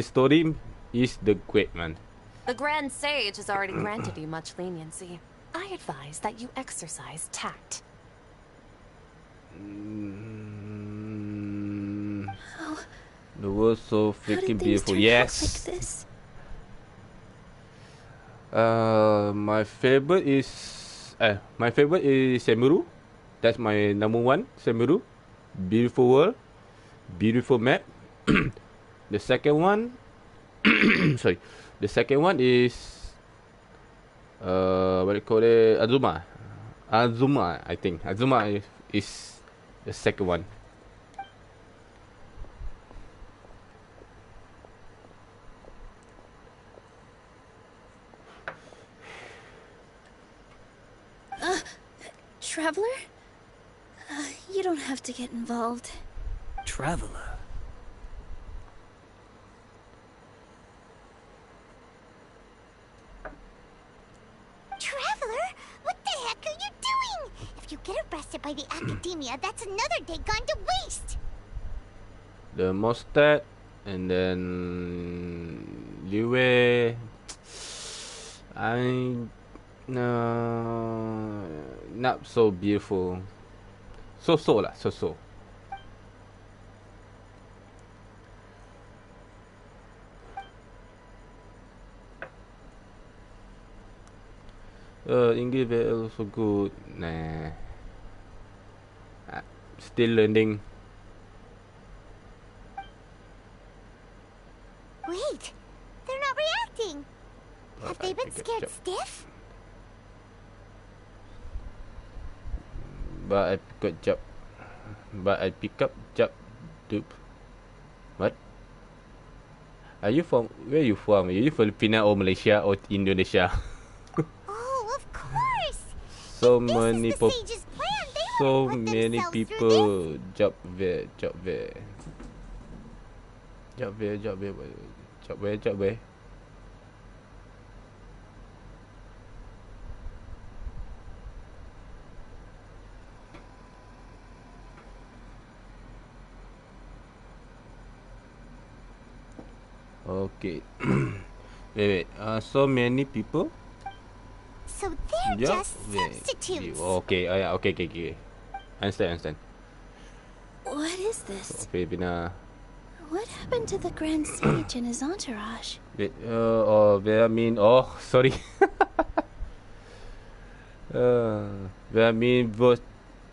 story is the great man. The Grand Sage has already granted you much leniency. I advise that you exercise tact. The world's so freaking beautiful. Yes. Like this? My favorite is sumeru. That's my number one, sumeru. Beautiful world, beautiful map. The second one, sorry, the second one is what do you call it? Azuma, I think. Azuma is the second one. Traveler? You don't have to get involved. Traveler. Traveler? What the heck are you doing? If you get arrested by the academia, that's another day gone to waste. The Mostad, and then Liwe. Not so beautiful. So lah, so. English very also good. Nah. Still learning. Wait, they're not reacting. Have they been scared stiff? But I pick up job dupe. What? Are you from? Where are you from? Are you Filipina or Malaysia or Indonesia? Oh, of course. So If many this is the sage's plan, they so wouldn't put many themselves through people this. job where. Okay. wait. So many people. So they're just substitutes. Okay. Okay. Understand. What is this? Filipina. What happened to the Grand Sage and his entourage? Wait. Sorry. I mean, vote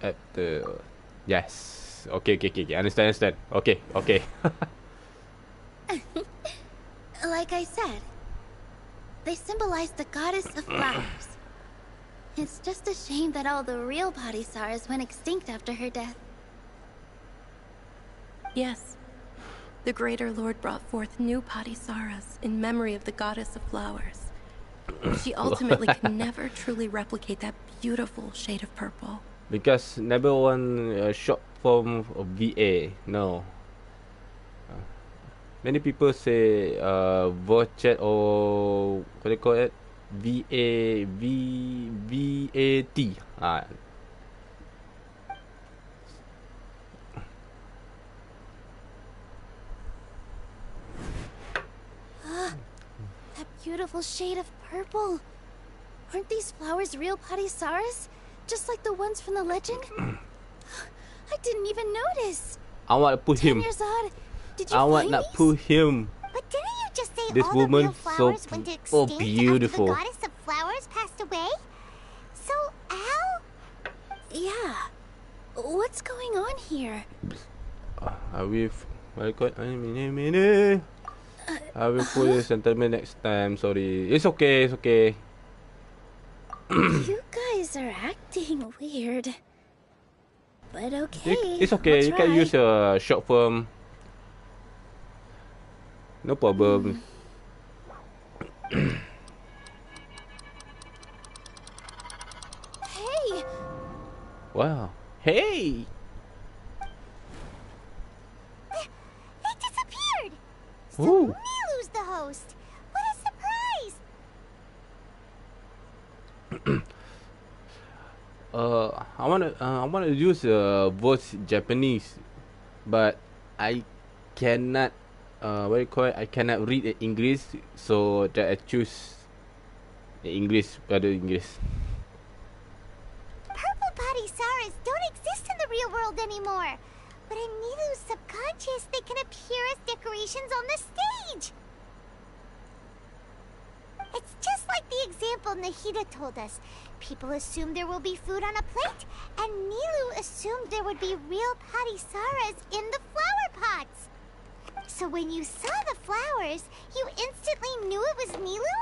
at the. Yes. Okay. Understand. Okay. Like I said, they symbolize the goddess of flowers. It's just a shame that all the real Padisars went extinct after her death. Yes. The Greater Lord brought forth new Padisaras in memory of the goddess of flowers. She ultimately could never truly replicate that beautiful shade of purple. Because never one short form of VA. No. Many people say Vochet or what do you call it? VAT. That beautiful shade of purple. Aren't these flowers real Padisaras? Just like the ones from the legend? I didn't even notice. I want to put him. Tenurzad, did you I want find to put him. But didn't you just say This all woman the real flowers went extinct beautiful. after the goddess of flowers passed away? So, Al? Yeah. What's going on here? I will. What do you call it? I will put the sentiment next time. Sorry. It's okay. You guys are acting weird. But okay. It's okay. I'll You can try. use a short form. No problem. Hey! Wow. Hey! They disappeared! So Ooh. Milu's the host! What a surprise! I wanna use voice Japanese, but I cannot. What do you call it? I cannot read English, so that I choose English. Purple Padisaras don't exist in the real world anymore. But in Milu's subconscious, they can appear as decorations on the stage. It's just like the Nahida told us. People assumed there will be food on a plate, and Nilu assumed there would be real patisaras in the flower pots. So when you saw the flowers, you instantly knew it was Nilu?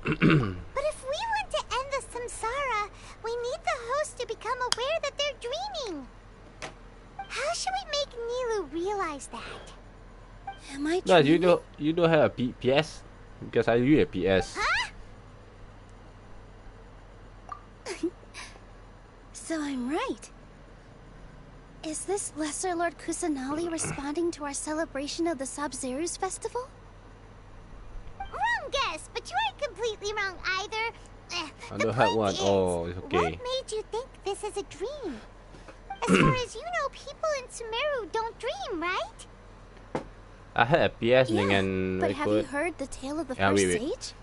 But if we want to end the samsara, we need the host to become aware that they're dreaming. How should we make Nilu realize that? Am I No, dreaming? you don't have a PS? Because I use a PS. Huh? So I'm right. Is this Lesser Lord Kusanali responding to our celebration of the Sabzeruz festival? Wrong guess, but you aren't completely wrong either. I The don't have point one. is, Oh, it's okay. what made you think this is a dream? As far as you know, people in Sumeru don't dream, right? I had a PS Yeah, dengan but what have you you call it? heard the tale of the Yeah, first wait. sage?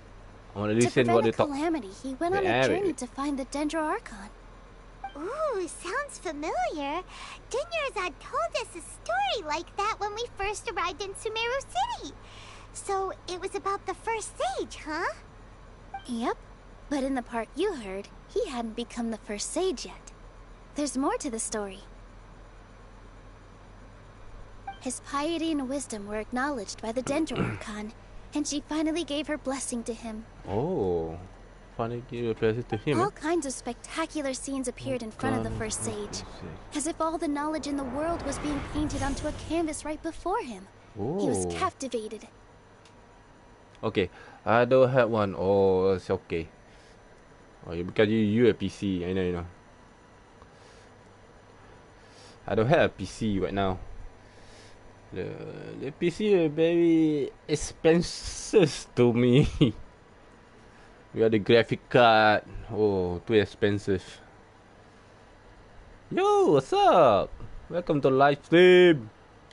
I want to To listen what prevent they a talk. calamity, he went on Yeah, a journey wait. to find the Dendro Archon. Ooh, sounds familiar. Dunyarzad told us a story like that when we first arrived in Sumeru City. So it was about the first sage, huh? Yep, but in the part you heard, he hadn't become the first sage yet. There's more to the story. His piety and wisdom were acknowledged by the Dendro Archon, and she finally gave her blessing to him. Oh, funny give a present to him. All kinds of spectacular scenes appeared in front of the first sage, as if all the knowledge in the world was being painted onto a canvas right before him. He was Oh. captivated. Okay, I don't have one. Oh, it's okay. Oh, because you a PC, I know, you know. I don't have a PC right now. The PC is very expensive to me. We got the graphic card. Oh, too expensive. Yo, what's up? Welcome to live stream.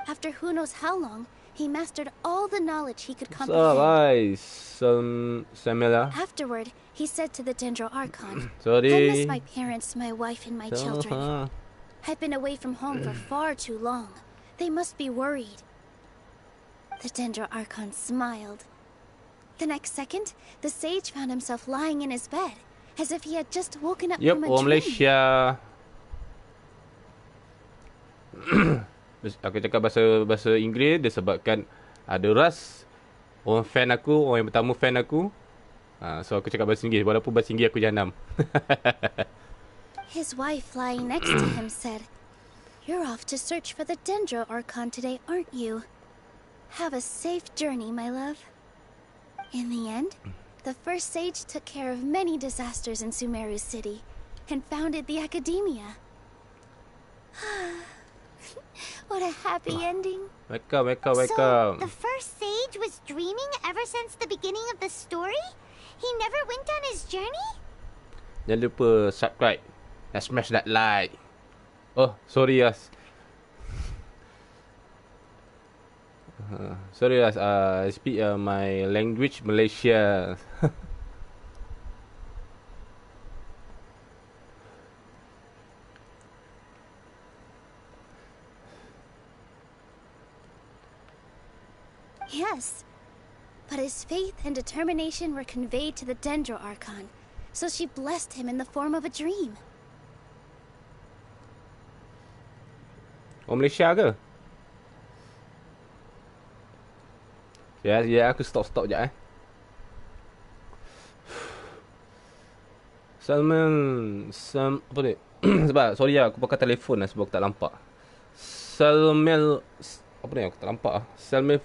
After who knows how long, he mastered all the knowledge he could What's up, comprehend. guys? Samela. Afterward, he said to the Dendro Archon, Sorry. I miss my parents, my wife, and my children. I've been away from home for far too long. They must be worried. The Dendro Archon smiled. The next second, the sage found himself lying in his bed, as if he had just woken up Yup, from a orang dream. Malaysia. Aku cakap bahasa Inggeris disebabkan ada ras orang fan aku, orang yang pertama fan aku. So aku cakap bahasa Inggeris walaupun bahasa Inggeris aku jahanam. His wife lying next to him said, You're off to search for the Dendro Archon today, aren't you? Have a safe journey, my love. In the end, the first sage took care of many disasters in Sumeru City and founded the Academia. What a happy ending. Welcome. So, the first sage was dreaming ever since the beginning of the story? He never went on his journey? Jangan lupa subscribe and smash that like. Oh, sorry guys. Sorry guys, I speak my language Malaysia. Yes, but his faith and determination were conveyed to the Dendro Archon, so she blessed him in the form of a dream. Orang Malaysia ke? Ya, aku stop sekejap apa ni? Sebab sorry aku pakai telefon sebab aku tak nampak. Apa ni aku tak nampak Salmel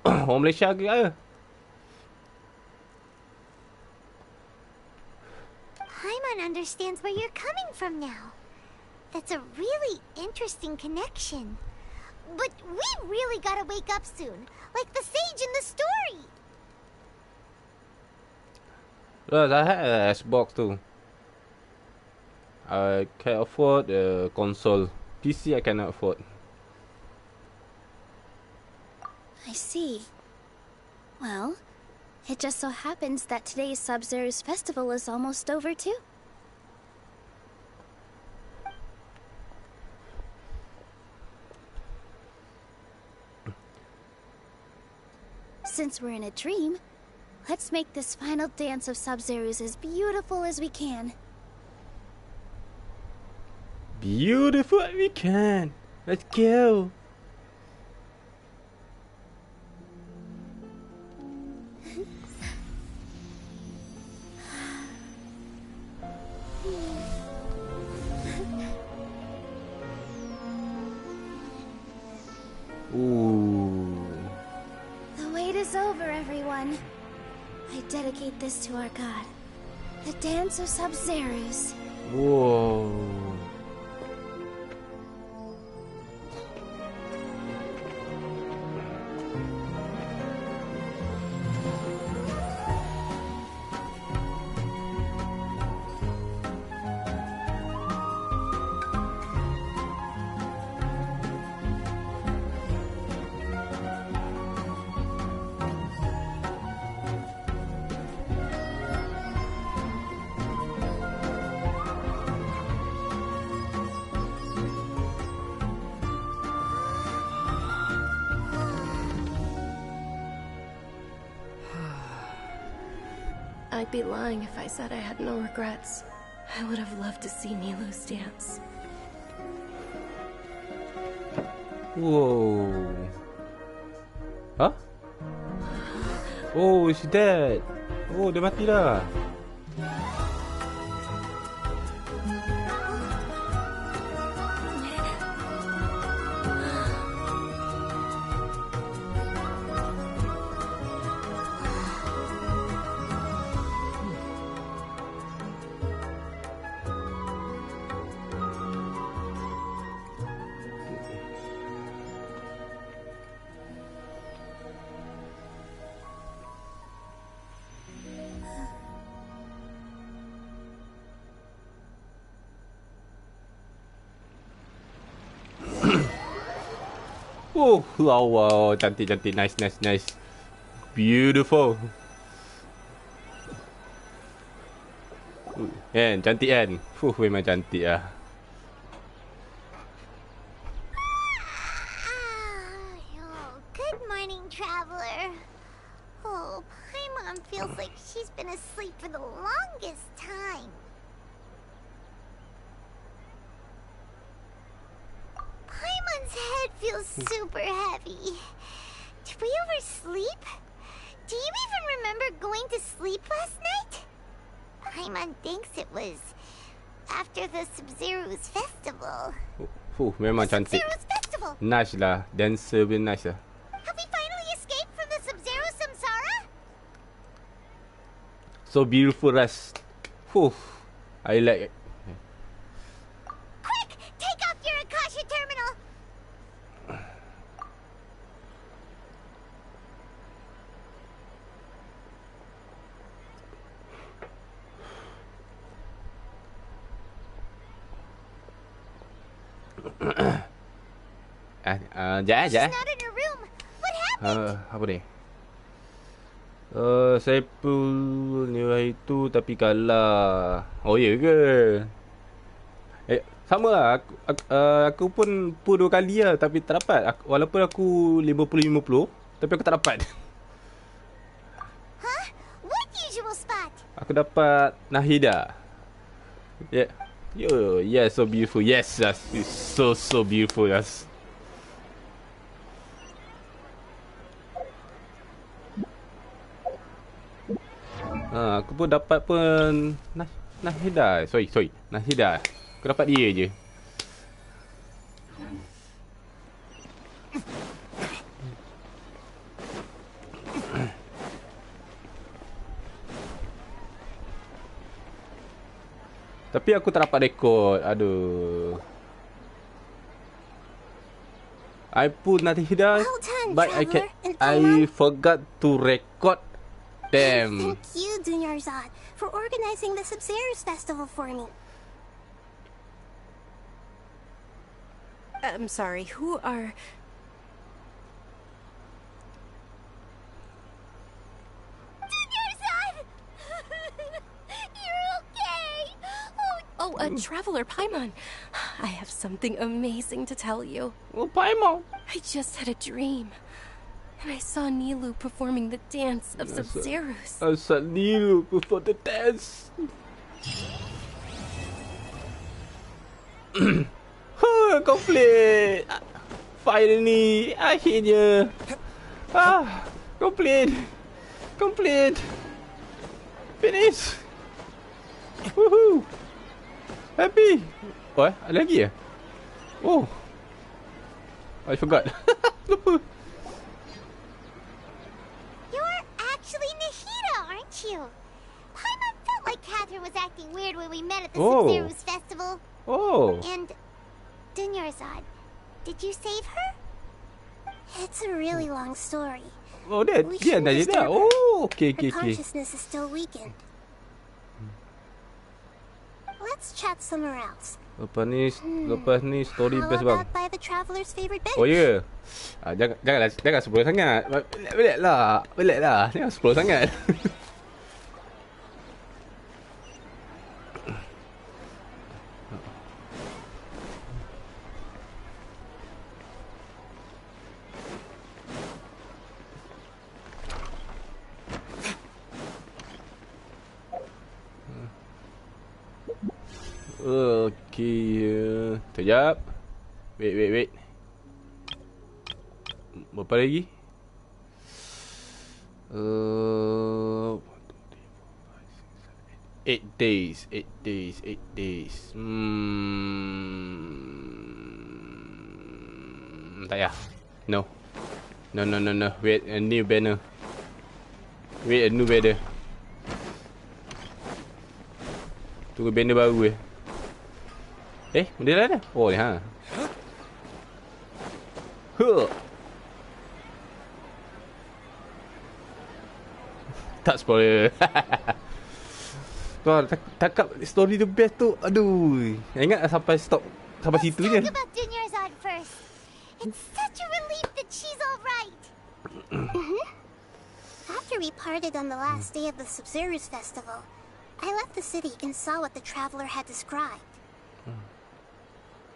orang Malaysia ke? Paimon understands where you're coming from now. That's a really interesting connection. But we really gotta wake up soon, like the sage in the story. Yes, I had an Xbox too. I can afford a console. PC I cannot afford. I see. Well, it just so happens that today's Sabzeruz festival is almost over too. Since we're in a dream, let's make this final dance of sabzeruz as beautiful as we can. Beautiful as we can. Let's go. Ooh. The wait is over, everyone. I dedicate this to our god, the dance of sabzeruz. Whoa. I'd be lying if I said I had no regrets. I would have loved to see Nilou's dance. Whoa. Huh? Oh, is dead. Oh, dia mati dah. Oh, wow, wow, cantik, cantik, nice, nice, nice, beautiful. Kan, cantik kan? Memang cantik lah. Oh, good morning, traveler. Oh, Paimon feels like she's been asleep for the longest time. Paimon's head feels super heavy. Did we oversleep? Do you even remember going to sleep last night? Paimon thinks it was after the Sabzeruz festival. Memang cantik. Sabzeruz festival. Nice lah, dancer pun nice lah. Have we finally escaped from the Sabzeruz samsara? So beautiful, Ras. I like it. Quick, take off your Akasha terminal. Sekejap. She's not in her room. What happened? Apa ni? Saya pull nilai itu tapi kalah. Oh, ya ke? Sama lah. Aku pun pull 2 kali lah tapi tak dapat. Walaupun aku 50-50, tapi aku tak dapat. Huh? What usual spot? Aku dapat Nahida. Yeah. Yo, yeah, so beautiful. Yes, it's so beautiful. Yes. Aku pun dapat pun Nahida. Sorry. Nahida. Aku dapat dia je. Tapi aku tak dapat rekod. Aduh. I put Nahida, but I forgot to record them. Thank you, Dunyarzad, for organizing the Sabzeruz festival for me. I'm sorry, who are... Oh, Traveler Paimon. I have something amazing to tell you. Oh, Paimon. I just had a dream. And I saw Nilu performing the dance of sabzeruz. I saw Nilu perform the dance. Complete. Finally, akhirnya. Complete. Finish. Woohoo. Happy. Oh, ada lagi ya? Oh. I forgot. Lupa. You're actually Nahida, aren't you? Paimon felt like Catherine was acting weird when we met at the sabzeruz festival. Oh. And Dunyarzad, did you save her? It's a really long story. Oh, that dia Nahida. Oh, okay. Her consciousness is still weakened. Let's chat somewhere else. Lepas ni story best bang. How about by the traveler's favorite bench? Oh ya. Jangan spoil sangat. Belik lah. Jangan spoil sangat. Okay, sekejap. Wait. Berapa lagi? 8 days. Tak payah. No. Wait, a new banner. Tunggu banner baru benda lain dah? Oh ni ha. Tak spoiler. Wah, takap story the best tu. Aduh. Ingat sampai stop sampai situ je. Let's talk about Dunyarzad first. It's such a relief that she's all right. After we parted on the last day of the sabzeruz festival, I left the city and saw what the traveler had described.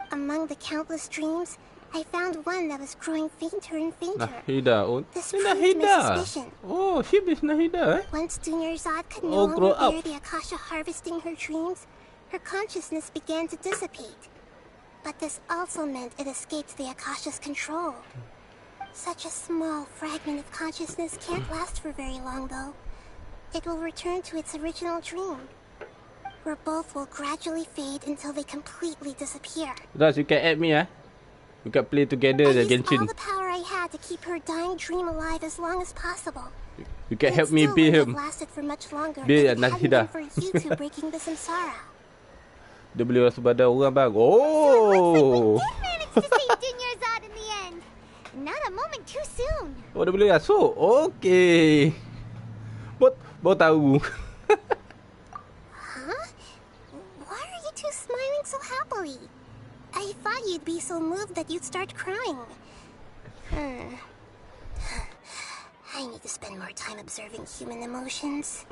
Among the countless dreams, I found one that was growing fainter and fainter. Nahida. This proved my suspicion. Oh, she is Nahida. Once Dunyarzad could no longer bear the Akasha harvesting her dreams, her consciousness began to dissipate. But this also meant it escaped the Akasha's control. Such a small fragment of consciousness can't last for very long, though. It will return to its original dream, where both will gradually fade until they completely disappear. Thus, you can add me, We can play together the Genshin. I used all the power I had to keep her dying dream alive as long as possible. You can help me beat him. Lasted for much longer Beat if it hadn't Nahida. been for you two breaking the samsara. Dia boleh masuk badan orang bang. Oh. We did manage to save Dunyarzad in the end. Not a moment too soon. Oh, dia boleh masuk. Okay. Baru tahu. Huh? Why are you two smiling so happily? I thought you'd be so moved that you'd start crying. I need to spend more time observing human emotions.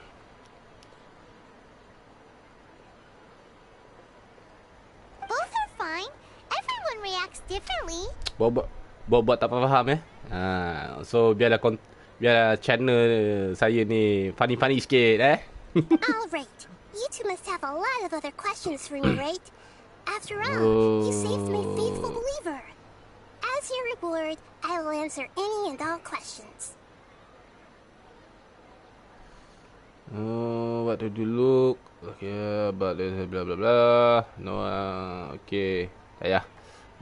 Both are fine. Everyone reacts differently. Buat tak faham So biarlah channel saya ni funny sikit All right. You two must have a lot of other questions for me, right? After all, you saved my faithful believer. As your reward, I will answer any and all questions. What do you look? Okay, but blah blah blah. No, okay.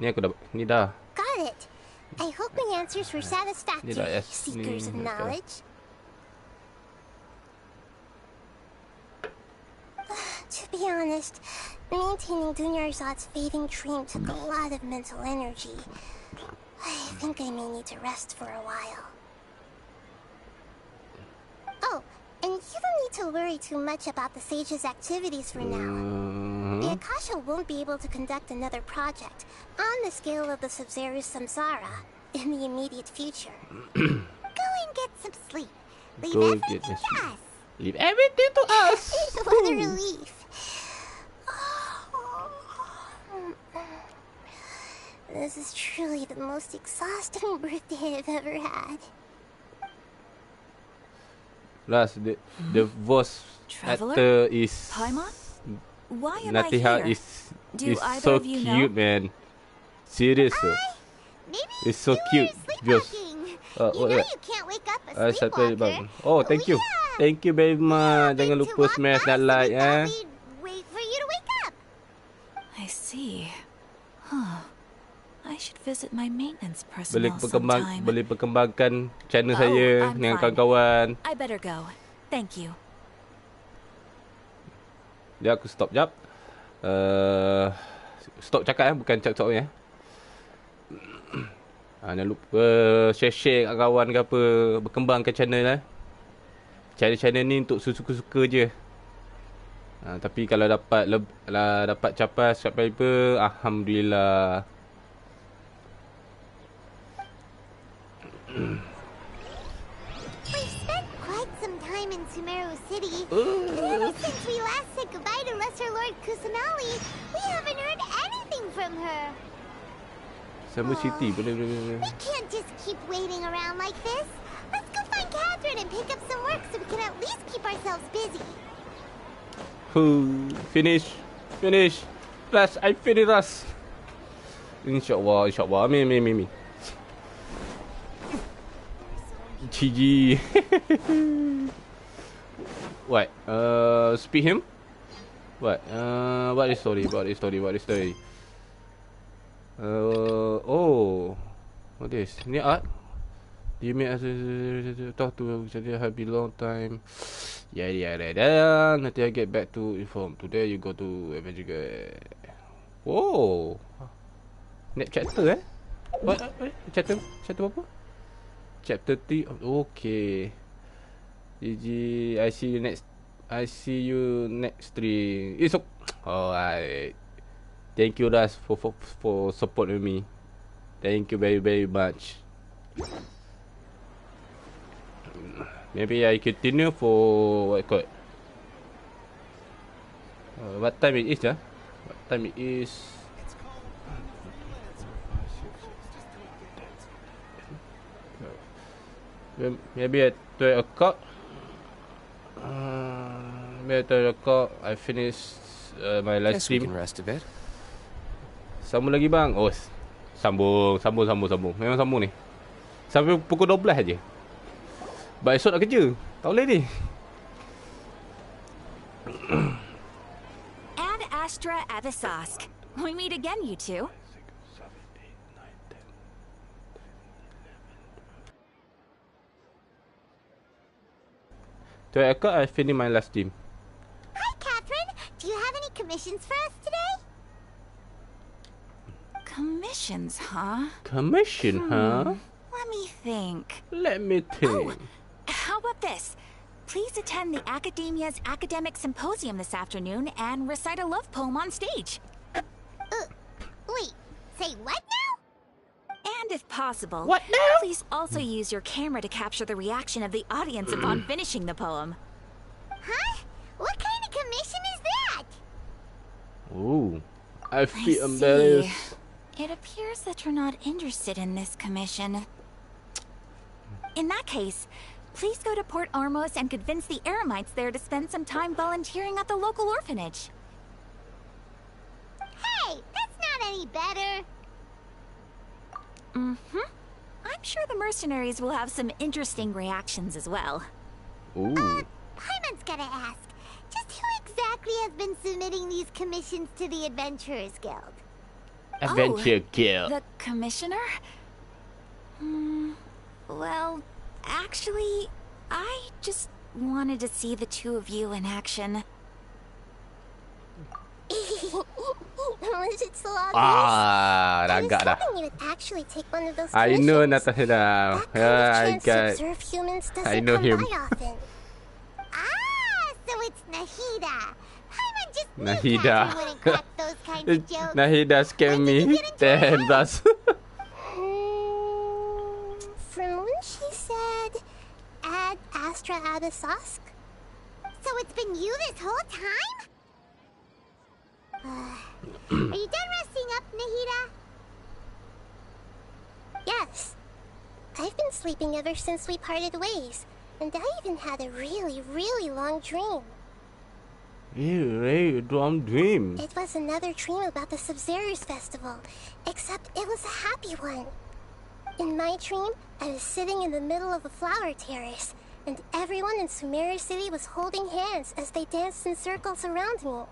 Ni aku dapat. Ni dah. Got it. I hope my answers were satisfactory, yes. seekers of knowledge. To be honest, maintaining Dunyarzad's fading dream took a lot of mental energy. I think I may need to rest for a while. Oh, and you don't need to worry too much about the sage's activities for now. The Akasha won't be able to conduct another project on the scale of the sabzeruz samsara in the immediate future. Go and get some sleep. Leave everything to us. Leave everything to us. What a relief. This is truly the most exhausting birthday I've ever had. Last, the voice Traveler? actor is Paimon? Why am I Nahida here? is Do either so of you cute, know? man. Serious. It's so cute. Just. You can't wake up a sleepwalker. Oh, thank you. Thank you very much. Jangan lupa smash that like, Wait for you to wake up. I see. Huh. I should visit my maintenance personnel sometime. Boleh perkembangkan channel Oh, saya I'm dengan fine. kawan-kawan. I better go. Thank you. Dia aku stop jap. Stop cakap bukan cakap ya. Jangan lupa share kat kawan ke apa, berkembangkan channel Channel ni untuk suka-suka je. Tapi kalau dapat capai subscriber, alhamdulillah. We've spent quite some time in Sumeru City. And ever since we last said goodbye to Lesser Lord Kusanali, we haven't heard anything from her. Sama City, boleh. We can't just keep waiting around like this. Let's go find Catherine and pick up some work so we can at least keep ourselves busy. Finish. Rush, I finish Rush. InsyaAllah. Amin. GG. What? Speak him? What? What is story? Oh. What is? Ni art? You may talk to jadi have been long time. Yeah. Nanti I get back to inform. Today you go to Adventure. Oh. Next chapter What? Chapter apa? Chapter 3. Okay. GG. I see you next 3. It's alright. Thank you Ras for supporting me. Thank you very, very much. Maybe I continue for what called. What time it is What time it is? Maybe at 12 o'clock. Maybe at 12 o'clock I finish my live stream. Guess we can rest a bit. Sambung lagi bang. Oh, sambung. Memang sambung ni. Sampai pukul 12 aja. But esok nak kerja. Tak boleh ni. Ad Astra Avisosk. We meet again, you two. I finish my last stream. Hi, Catherine. Do you have any commissions for us today? Commissions, huh? Let Let me me think. think. How about this? Please attend the Academia's academic symposium this afternoon and recite a love poem on stage. Wait, say what now? And if possible, What now? please also use your camera to capture the reaction of the audience upon finishing the poem. Huh? What kind of commission is that? Ooh, I I feel see. embarrassed. It appears that you're not interested in this commission. In that case, please go to Port Ormos and convince the Eremites there to spend some time volunteering at the local orphanage. Hey, that's not any better. Mm-hmm. I'm sure the mercenaries will have some interesting reactions as well. Ooh. Paimon's gotta ask, just who exactly has been submitting these commissions to the Adventurers Guild? Adventure Guild. The commissioner? Well, actually, I just wanted to see the two of you in action. Was it so obvious? Ah, I was ragak dah. hoping you would actually take one of those I know commissions. Natasha. That kind Yeah, of I chance to got. observe humans doesn't I know come him. by often. So it's Nahida. Paimon just knew Nahida. Catherine wouldn't crack those kinds of jokes. Nahida scam me. Damn, Ras. From when she said, Ad Astra Abisosk? So it's been you this whole time? Are you done resting up, Nahida? Yes. I've been sleeping ever since we parted ways. And I even had a really, really long dream. Long dream. It was another dream about the Sabzeruz festival, except it was a happy one. In my dream, I was sitting in the middle of a flower terrace, and everyone in Sumeru City was holding hands as they danced in circles around me.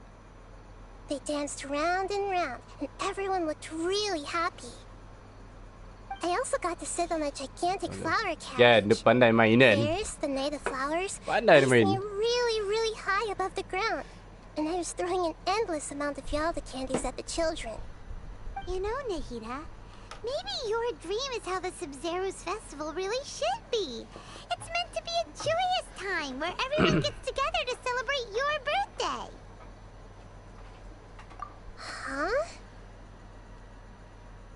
They danced round and round, and everyone looked really happy. I also got to sit on a gigantic flower carriage. Dia pandai mainan. There's the night of flowers, Pandai placed main. me really, really high above the ground, and I was throwing an endless amount of Yalda candies at the children. You know, Nahida, maybe your dream is how the Sabzeruz festival really should be. It's meant to be a joyous time where everyone gets together to celebrate your birthday. Huh?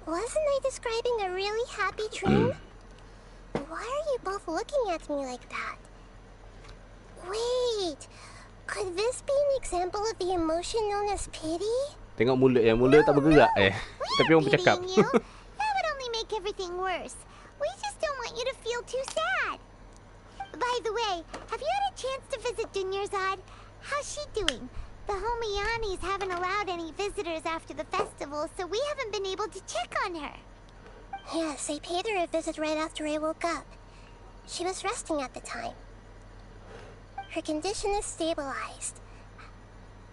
Wasn't I describing a really happy dream? Why are you both looking at me like that? Wait, could this be an example of the emotion known as pity? Tengok mulut ya, mulut tak bergerak Tapi orang bercakap. You. That would only make everything worse. We just don't want you to feel too sad. By the way, have you had a chance to visit Dunyarzad? How's she doing? The Homianis haven't allowed any visitors after the festival, so we haven't been able to check on her. Yes, I paid her a visit right after I woke up. She was resting at the time. Her condition is stabilized.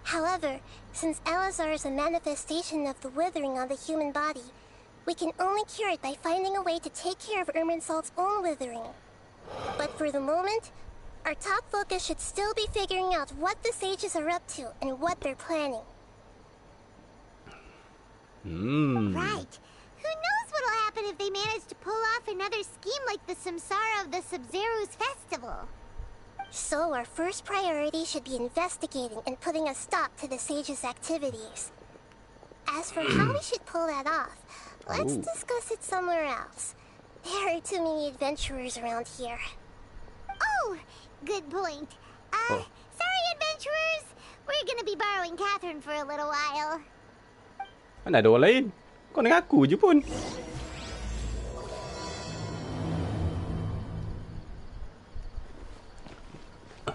However, since Elazar is a manifestation of the withering on the human body, we can only cure it by finding a way to take care of Irminsul's own withering. But for the moment, our top focus should still be figuring out what the sages are up to and what they're planning. Right. Who knows what'll happen if they manage to pull off another scheme like the Samsara of the Sabzeruz festival. So our first priority should be investigating and putting a stop to the sages' activities. As for how we should pull that off, let's discuss it somewhere else. There are too many adventurers around here. Oh, good point. Sorry, adventurers. We're gonna be borrowing Catherine for a little while. Mana ada orang lain? Kau dengan aku je pun.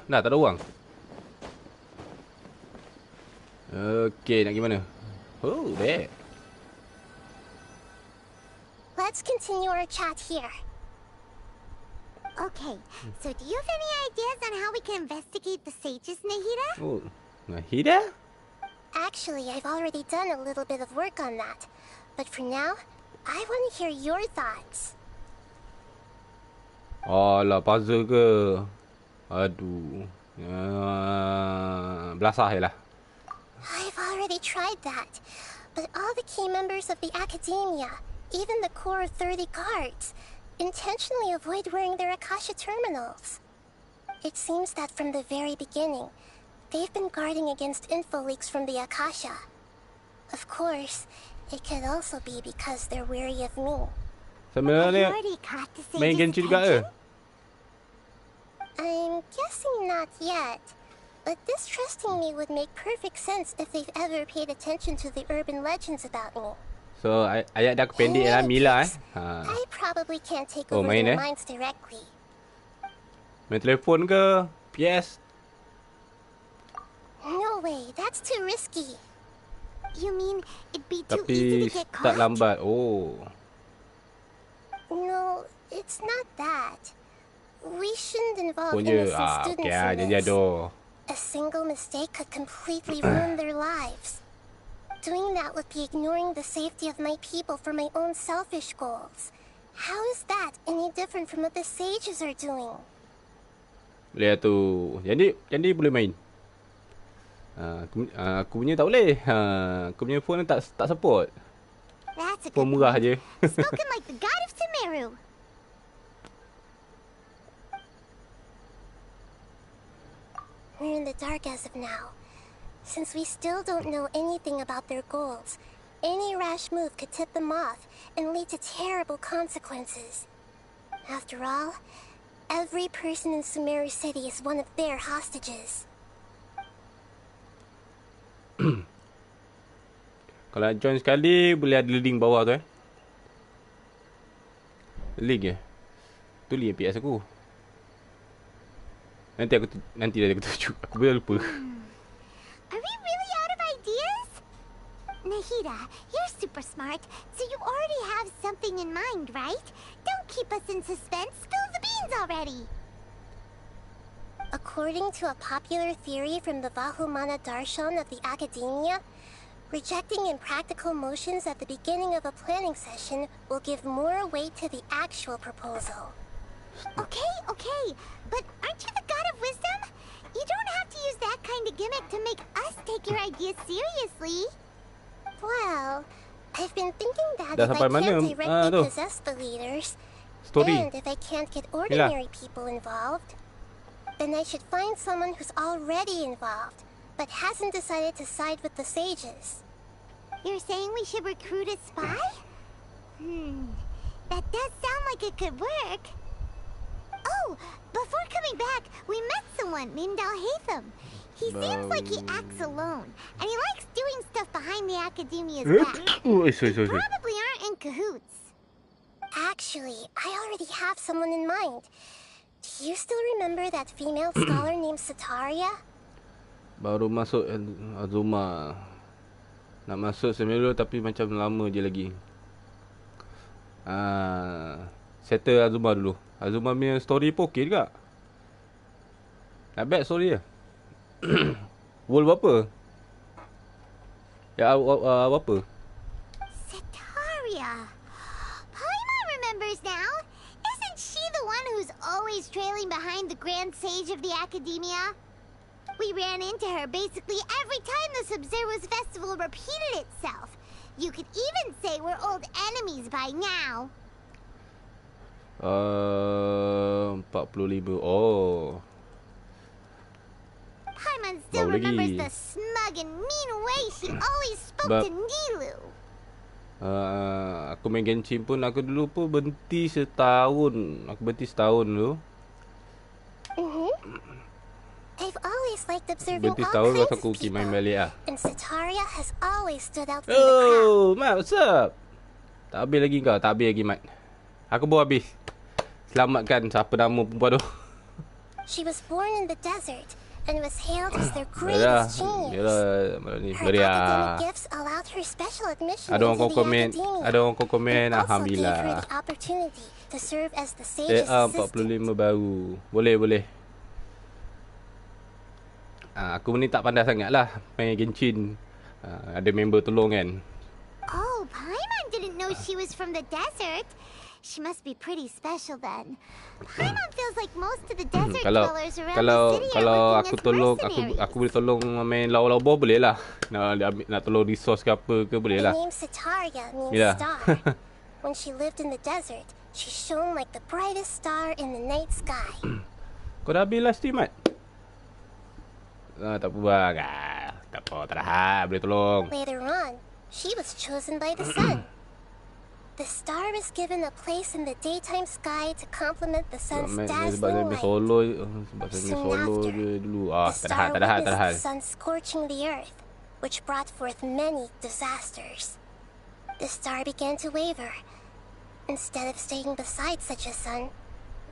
Nah, tak ada orang. Okey, nak pergi mana? Oh, there. Let's continue our chat here. Okay, so do you have any ideas on how we can investigate the sages, Nahida? Oh, Nahida? Actually, I've already done a little bit of work on that. But for now, I want to hear your thoughts. Alah, puzzle ke? Aduh. Belasah je lah. I've already tried that. But all the key members of the Academia, even the core 30 guards, intentionally avoid wearing their Akasha terminals. It seems that from the very beginning, they've been guarding against info leaks from the Akasha. Of course, it could also be because they're wary of me. Sebenarnya main genshn juga ke? I'm guessing not yet. But distrusting me would make perfect sense if they've ever paid attention to the urban legends about me. So, ayat dah aku pendek lah, Mila I probably can't take over their minds directly. Main telefon ke? PS? No way, that's too risky. You mean it'd be too easy to get caught? Tapi start lambat. Oh. No, it's not that. We shouldn't involve innocent students in this. A single mistake could completely ruin their lives. Doing that would be ignoring the safety of my people for my own selfish goals. How is that any different from what the sages are doing? Boleh tu. Jadi boleh main. Aku punya tak boleh. Aku punya phone tak support. Phone murah je. Spoken like the god of Sumeru. We're in the dark as of now. Since we still don't know anything about their goals, any rash move could tip them off and lead to terrible consequences. After all, every person in Sumeru City is one of their hostages. Kalau join sekali, boleh ada link bawah tu Link je. Tu link PS aku. Nanti aku tunjuk. Aku boleh lupa. Are we really out of ideas? Nahida, you're super smart, so you already have something in mind, right? Don't keep us in suspense. Spill the beans already. According to a popular theory from the Vahumana Darshan of the Academia, rejecting impractical motions at the beginning of a planning session will give more weight to the actual proposal. Okay, but aren't you the god of wisdom? You don't have to use that kind of gimmick to make us take your ideas seriously. Well, I've been thinking that Dah if I sampai mana? can't directly Tu. possess the leaders, Story. and if I can't get ordinary people involved, then I should find someone who's already involved, but hasn't decided to side with the sages. You're saying we should recruit a spy? That does sound like it could work. Oh, before coming back, we met someone named Al-Haytham. He seems like he acts alone, and he likes doing stuff behind the Academia's back. Sorry. Probably aren't in cahoots. Actually, I already have someone in mind. Do you still remember that female scholar named Sataria? Baru masuk Azuma. Nak masuk sumeru tapi macam lama je lagi. Settle Azuma dulu. Azuma punya story pun okey juga. Not bad story lah. World berapa? Ya, apa? Sataria. Paimon remembers now. Isn't she the one who's always trailing behind the Grand Sage of the Academia? We ran into her basically every time the Sabzeruz festival repeated itself. You could even say we're old enemies by now. 45. Oh. Paimon still remembers the smug and mean way she always spoke to Nilu. Aku main Genshin pun aku dulu pun berhenti setahun. Aku berhenti setahun dulu. I've always liked observing Berhenti all setahun kinds lepas aku of people, main balik lah. and Sataria has always stood out from the crowd. Oh, Mat, what's up? Tak habis lagi kau, tak habis lagi, Mat. Aku baru habis. Selamatkan siapa nama perempuan tu. She was born in the desert and was hailed as their greatest genius. Yalah, ni Her beriah. academic gifts allowed her special admission Ada orang into the komen, academia. ada orang komen, and also gave her alhamdulillah. the opportunity to serve as the sage's 45 baru. Boleh. Aku ni tak pandai sangat lah main Genshin. Ada member tolong kan. Oh, Paimon didn't know she was from the desert. She must be pretty special then. Paimon feels like most of the desert dwellers around the city are working as mercenaries. aku boleh tolong main lawa-lawa boleh lah. Nak tolong resource ke apa ke boleh lah. The name Sataria means Yeah. star. When she lived in the desert, she shone like the brightest star in the night sky. Kau dah habis lah stream, Mat? Tak apa bang. Tak apa, tak tahan. Boleh tolong. Later on, she was chosen by the sun. The star was given a place in the daytime sky to complement the sun's dazzling light. Soon after, the star witnessed the sun scorching the earth, which brought forth many disasters. The star began to waver. Instead of staying beside such a sun,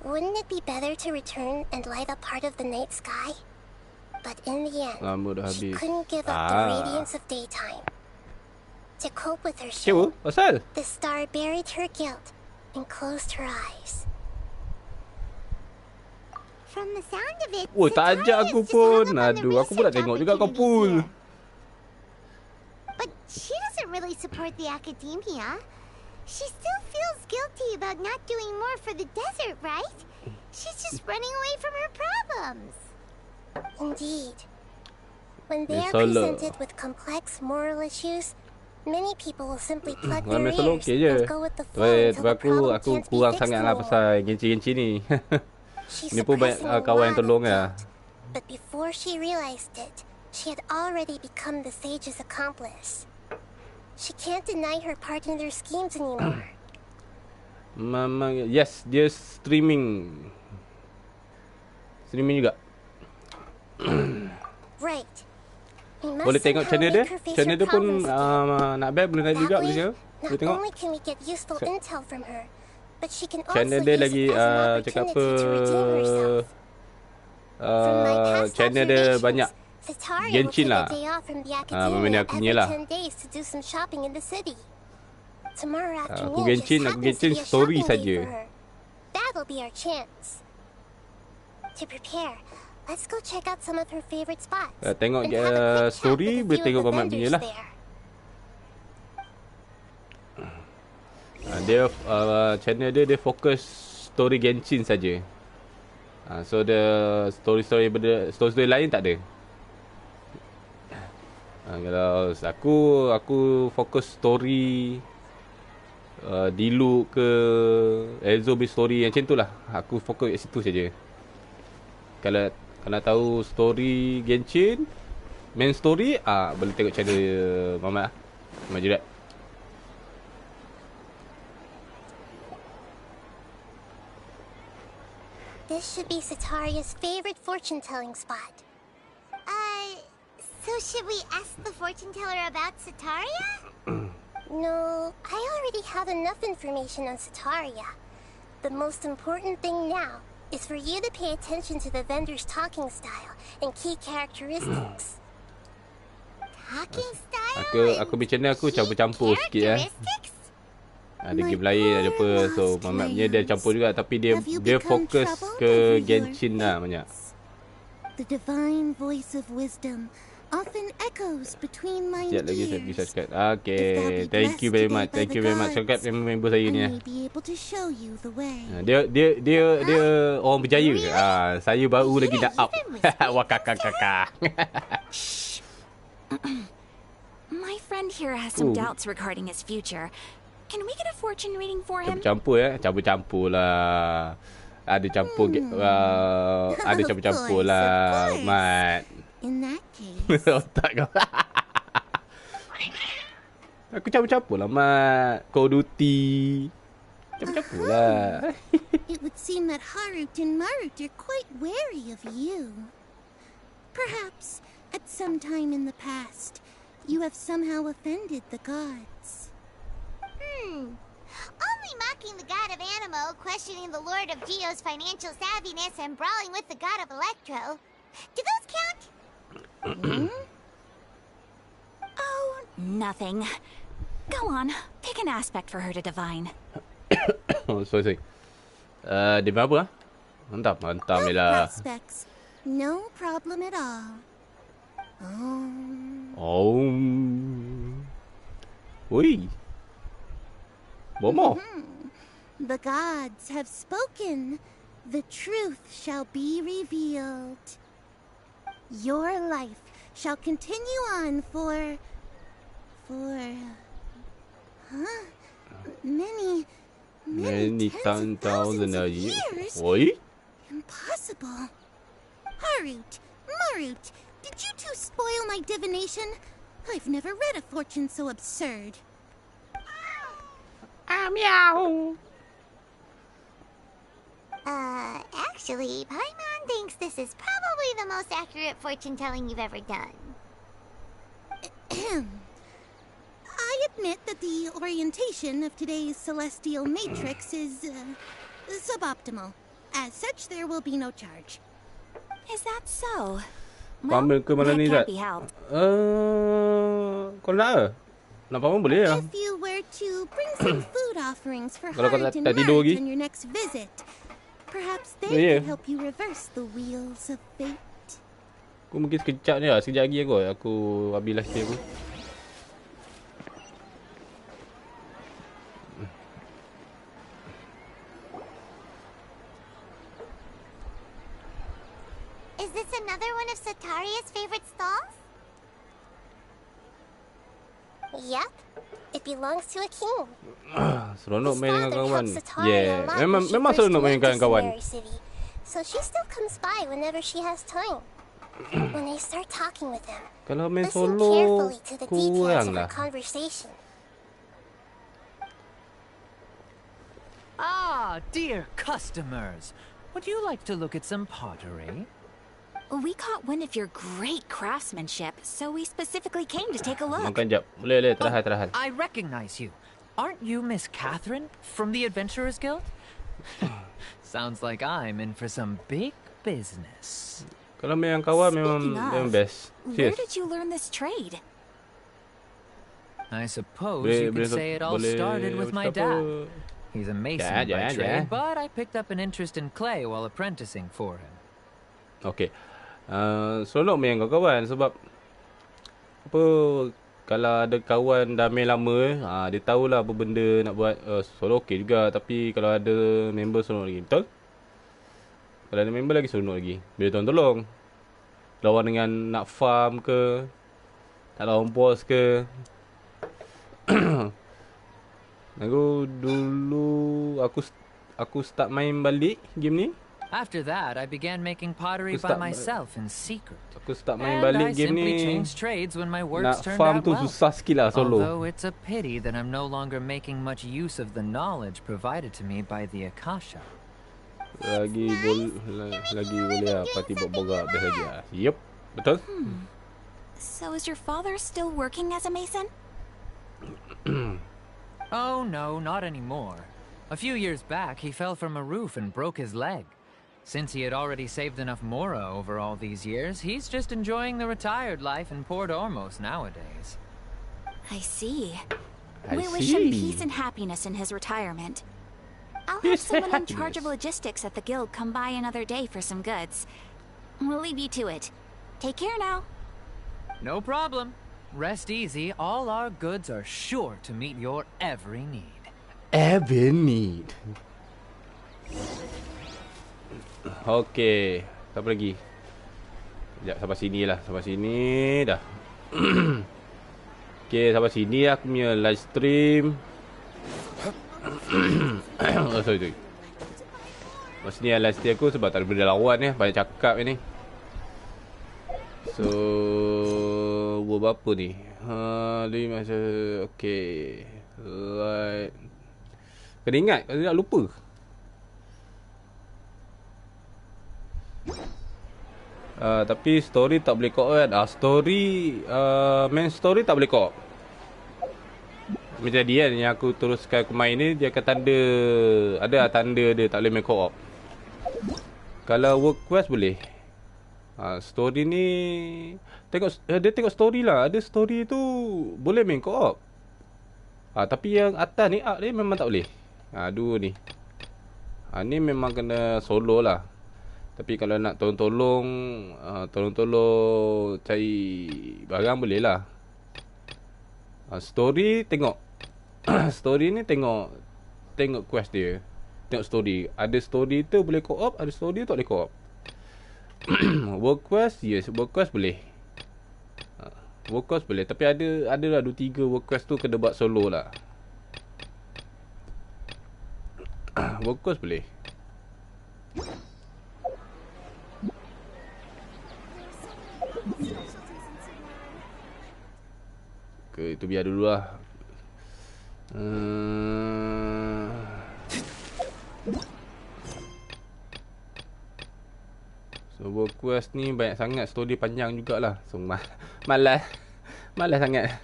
wouldn't it be better to return and light up part of the night sky? But in the end, she couldn't give up the radiance of daytime. To cope with her shame, the star buried her guilt and closed her eyes. From the sound of it, tak ajak aku pun. Aduh, aku pun nak tengok juga kau pool. But she doesn't really support the academia. She still feels guilty about not doing more for the desert, right? She's just running away from her problems. Indeed. When they are presented with complex moral issues, many people will simply plug their ears and go with the flow until the problem can't be fixed no more. Genshin ni. She's Ni pun banyak suppressing a kawan yang lot of tolong lah. guilt, but before she realized it, she had already become the sage's accomplice. She can't deny her part in their schemes anymore. Yes, dia streaming. Streaming juga. Right. Boleh tengok channel dia. Channel dia pun nak bad, boleh naik juga, boleh tengok. Boleh tengok. Not only can we get useful intel from her, but she can also Channel dia use lagi it as an cakap opportunity apa, to redeem herself. channel dia banyak Sataria will Genshin take lah. a day off from the Memang academia aku every punya lah. 10 days to do some shopping in the city. Tomorrow Aku afternoon just Genshin happens to be a story shopping day saja. for her. That'll be our chance. To prepare, let's go check out some of her favorite spots. Tengok and have a quick chat story with a boleh few tengok of the Mamat punya vendors lah. there. Dia channel dia fokus story Genshin saja. So the story lain tak ada. Kalau aku fokus story Diluc ke Elzo punya story yang macam tu lah. Aku fokus kat situ saja. Kalau nak tahu story Genshin, main story, boleh tengok channel Mamat lah. Majurat. This should be Sataria's favorite fortune-telling spot. So should we ask the fortune teller about Sataria? No, I already have enough information on Sataria. The most important thing now is for you to pay attention to the vendor's talking style and key characteristics. Talking style? Aku punya channel aku campur-campur sikit lah. Ada game lain, ada apa. So Mamat punya dia campur juga. Tapi dia fokus ke Genshin lah banyak. The divine voice of wisdom often echoes between my Sekejap lagi saya ears. pergi subscribe. Okay, thank you very much. Thank you very much. Subscribe member saya ni. Dia orang berjaya. Saya baru lagi nak up. Wakakakaka. My friend here has some doubts regarding his future. Can we get a fortune reading for him? Campur lah. Ada campur lah, Mat. In that case. Otak kau. Aku campur lah, Mat. Call of Duty. Campur lah. It would seem that Harut and Marut are quite wary of you. Perhaps, at some time in the past, you have somehow offended the gods. Only mocking the god of Animo, questioning the lord of Geo's financial savviness, and brawling with the god of Electro. Do those count? Oh, nothing. Go on, pick an aspect for her to divine. Sorry. Dia apa? Mantap Mela. Prospects. No problem at all. Oi. Bomo. The gods have spoken. The truth shall be revealed. Your life shall continue on for many 10,000 years. Oi. Impossible. Harut, Marut, did you two spoil my divination? I've never read a fortune so absurd. Meow. Actually, Paimon thinks this is probably the most accurate fortune telling you've ever done. I admit that the orientation of today's celestial matrix is suboptimal. As such, there will be no charge. Is that so? Pamer ke mana ni, Zat? Can't be helped. Kau nak pamer boleh lah. If you were to bring some food offerings for Kalau kau Harut and tak tidur lagi. Marut on your next visit, perhaps they could help you reverse the wheels of fate. Aku mungkin sekejap ni lah. Sekejap lagi aku habislah share aku. Is this another one of Sataria's favorite stalls? Yep, it belongs to a king. Seronok main dengan kawan. Yeah, memang seronok main dengan kawan. So she still comes by whenever she has time. When they start talking with him, Kalau main listen solo carefully to the details kurang of her lah. conversation. Ah, dear customers, would you like to look at some pottery? We caught wind of your great craftsmanship, so we specifically came to take a look. Makan jap. Boleh, terahan. I recognize you. Aren't you Miss Catherine from the Adventurers Guild? Sounds like I'm in for some big business. Kalau memang kawan memang best. Where did you learn this trade? I suppose you could say it all started with my dad. He's a mason by trade, but I picked up an interest in clay while apprenticing for him. Okay. Seronok main kau kawan sebab apa, kalau ada kawan dah main lama, dia tahulah apa benda nak buat. Solo okey juga, tapi kalau ada member seronok lagi. Betul? Kalau ada member lagi seronok lagi. Bila tolong-tolong. Lawan dengan nak farm ke, nak lawan boss ke. Aku dulu aku start main balik game ni. After that, I began making pottery by myself in secret. Aku start main balik game ni. Nak farm tu susah sikit lah solo. Although it's a pity that I'm no longer making much use of the knowledge provided to me by the Akasha. Lagi boleh lah party boga best lagi lah. Yup, betul. So is your father still working as a mason? Oh no, not anymore. A few years back, he fell from a roof and broke his leg. Since he had already saved enough mora over all these years, he's just enjoying the retired life in Port Ormos nowadays. I see. We wish him peace and happiness in his retirement. I'll have someone in charge of logistics at the guild come by another day for some goods. We'll leave you to it. Take care now. No problem. Rest easy, all our goods are sure to meet your every need. Every need. Okay, siapa lagi? Sekejap, sampai sini lah. Sampai sini dah. Okay, sampai sini aku punya live stream. Sorry. Sampai sini live stream aku sebab tak ada benda lawan ni. Banyak cakap ni. So, buat apa ni? Dia masa... Okay. Right. Kena ingat, kalau tidak lupa. Tapi story tak boleh co-op kan? Main story tak boleh co-op. Macam dia kan, yang aku teruskan aku main ni, dia akan tanda, ada tanda dia tak boleh main co-op. Kalau work quest boleh. Story ni dia tengok story lah. Ada story tu boleh main co-op. Tapi yang atas ni arc ni memang tak boleh. Dua ni. Ni memang kena solo lah. Tapi kalau nak tolong-tolong cari barang boleh lah. Story tengok. Story ni tengok quest dia. Tengok story. Ada story tu boleh co-op, ada story tu tak boleh co-op. Work quest, yes, work quest boleh. Work quest boleh, tapi ada lah 2-3 work quest tu kena buat solo lah. Work quest boleh. Itu biar dulu lah. So work quest ni banyak sangat, story panjang jugalah. So malas sangat.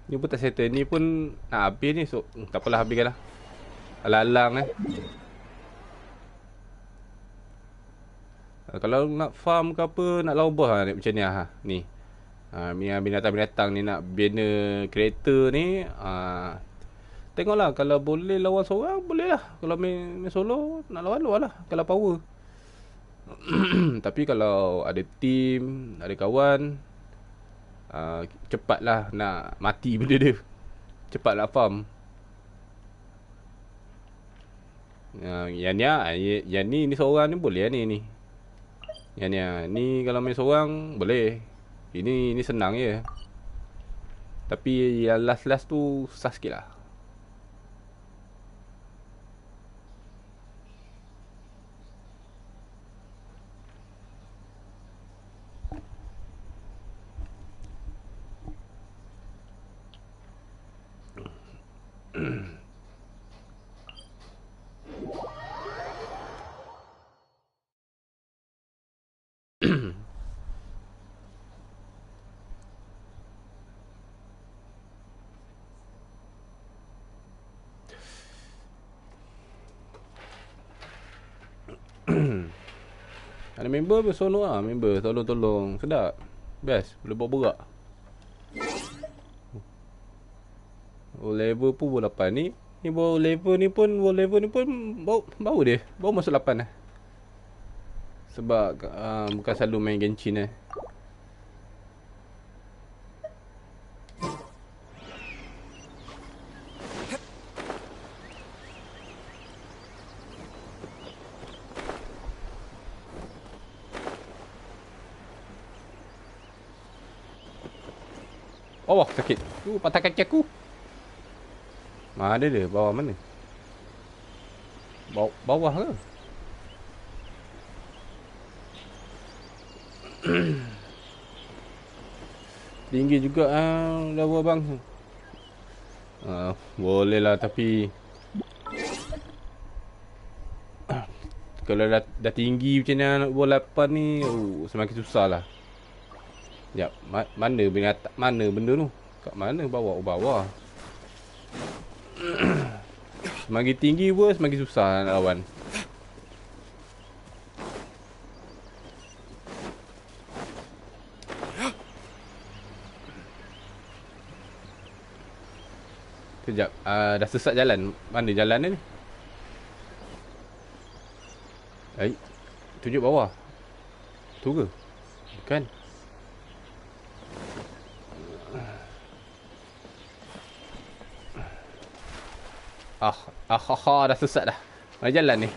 Ni pun tak settle. Ni pun nak habis ni. So tak apalah, habiskan lah. Alang-alang Kalau nak farm ke apa, nak lawan boss lah macam ni lah. Ni binatang-binatang ni nak bina kereta ni. Tengoklah, kalau boleh lawan seorang, boleh lah. Kalau main solo, nak lawan lah. Kalau power. Tapi kalau ada team, ada kawan, cepatlah nak mati benda dia. Cepatlah farm. Yang ni seorang ni boleh lah ni. Yang ni kalau main seorang boleh. Ini senang je. Tapi yang last tu susah sikit lah. Ada member pun seronok lah. Member tolong-tolong. Sedap. Best. Boleh bawa berak. Oh, level pun bawa 8 ni. Ni bawa level ni pun bau dia. Baru masuk 8 lah. Sebab bukan selalu main genshn lah. Oh, sakit. Patah kaki aku. Mana dia? Bawah mana? Bawah ke? Tinggi juga level bang. Boleh lah tapi kalau dah tinggi macam ni nak level 8 ni, semakin susah lah. Sekejap, mana benda tu? Kat mana? Bawah? Oh, bawah. Semakin tinggi pun semakin susah nak lawan. Sekejap, dah sesat jalan. Mana jalan ni? Tunjuk bawah. Tu ke? Bukan. Dah sesat dah. Mana jalan ni?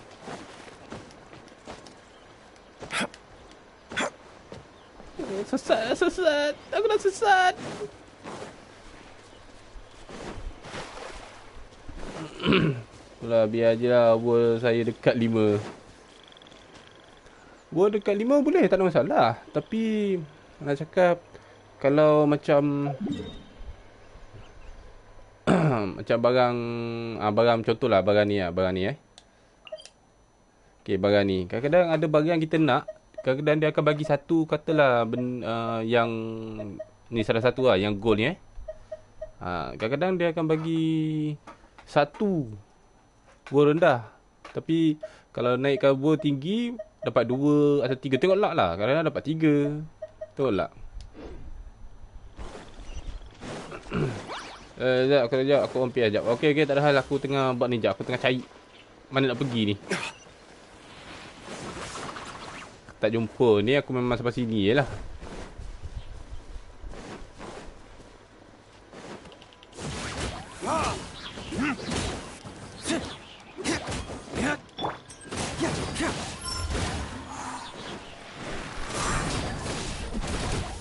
Sesat. Aku dah sesat. Itulah, biar je lah. World saya dekat 5. World dekat 5 boleh, tak ada masalah. Tapi nak cakap, kalau macam macam barang contohlah barang ni okey, barang ni kadang-kadang ada barang yang kita nak, kadang-kadang dia akan bagi satu, katalah yang ni salah satu lah yang gold ni kadang-kadang dia akan bagi satu world rendah, tapi kalau naikkan world tinggi dapat 2 atau 3, tengok luck lah, kadang-kadang dapat 3, tengok luck. Sekejap, aku on sekejap. Okey, tak ada hal, aku tengah buat ni sekejap. Aku tengah cari mana nak pergi ni. Tak jumpa ni, aku memang sampai sini je lah.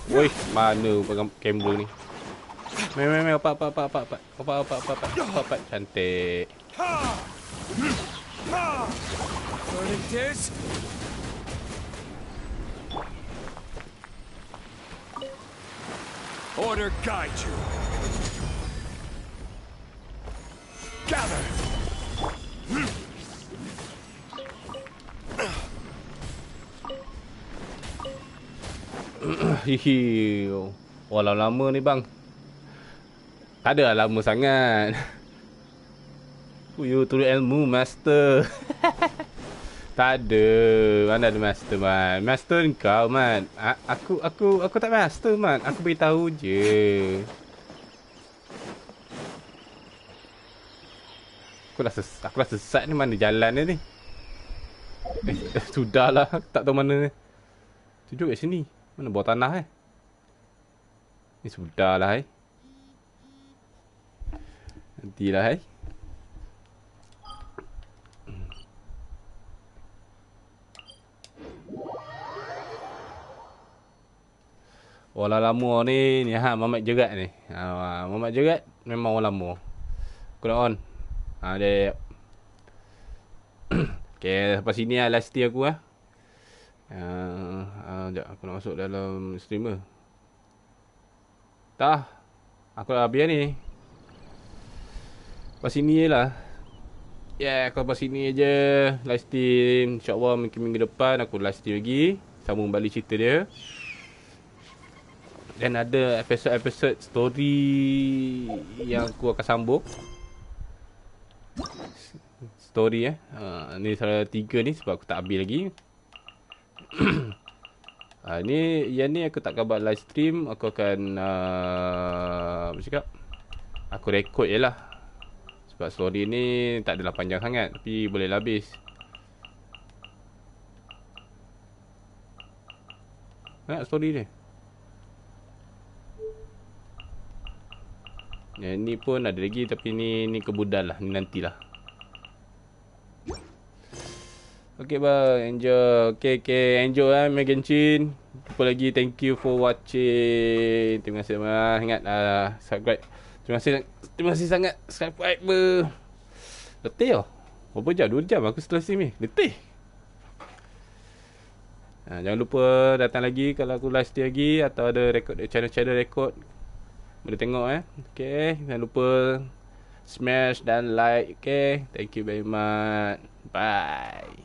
Woi, mana kamera ni? Meh, apa. Cantik. Order guide you. Gather. Walau lama ni bang. Tak ada lah, lama sangat. You turun ilmu master. Tak ada. Mana ada master man. Master kau man. Aku tak master man. Aku beritahu je. Aku dah sesat ni, mana jalan ni. Sudahlah, tak tahu mana ni. Tunjuk kat sini. Mana bawah tanah Ni sudahlah Nantilah Orang lama ni Mamat Jerat ni. Mamat Jerat memang orang lama. Aku nak on. Dia. Okay, lepas sini last stay aku sekejap, aku nak masuk dalam streamer. Tak. Aku dah habis ni. Lepas sini je lah. Aku lepas sini je. Live stream. InsyaAllah mungkin minggu depan aku live stream lagi. Sambung balik cerita dia. Dan ada episod-episod story yang aku akan sambung. Story Ni salah 3 ni sebab aku tak habis lagi. Yang ni aku takkan buat live stream. Aku akan apa cakap, aku rekod je lah. Sebab story ni tak adalah panjang sangat, tapi boleh habis. Nak story ni. Yang ni pun ada lagi, tapi ni kebudal lah. Ni nantilah. Okay bang, enjoy. Okay, enjoy main Genshin. Jumpa lagi, thank you for watching. Terima kasih bang. Ingat subscribe. Terima kasih sangat subscribe ber. Letih lah. Berapa jam? 2 jam aku setelah stream ni. Letih. Jangan lupa datang lagi kalau aku live stream lagi, atau ada rekod channel rekod. Boleh tengok Okay, jangan lupa smash dan like. Okay, thank you very much. Bye.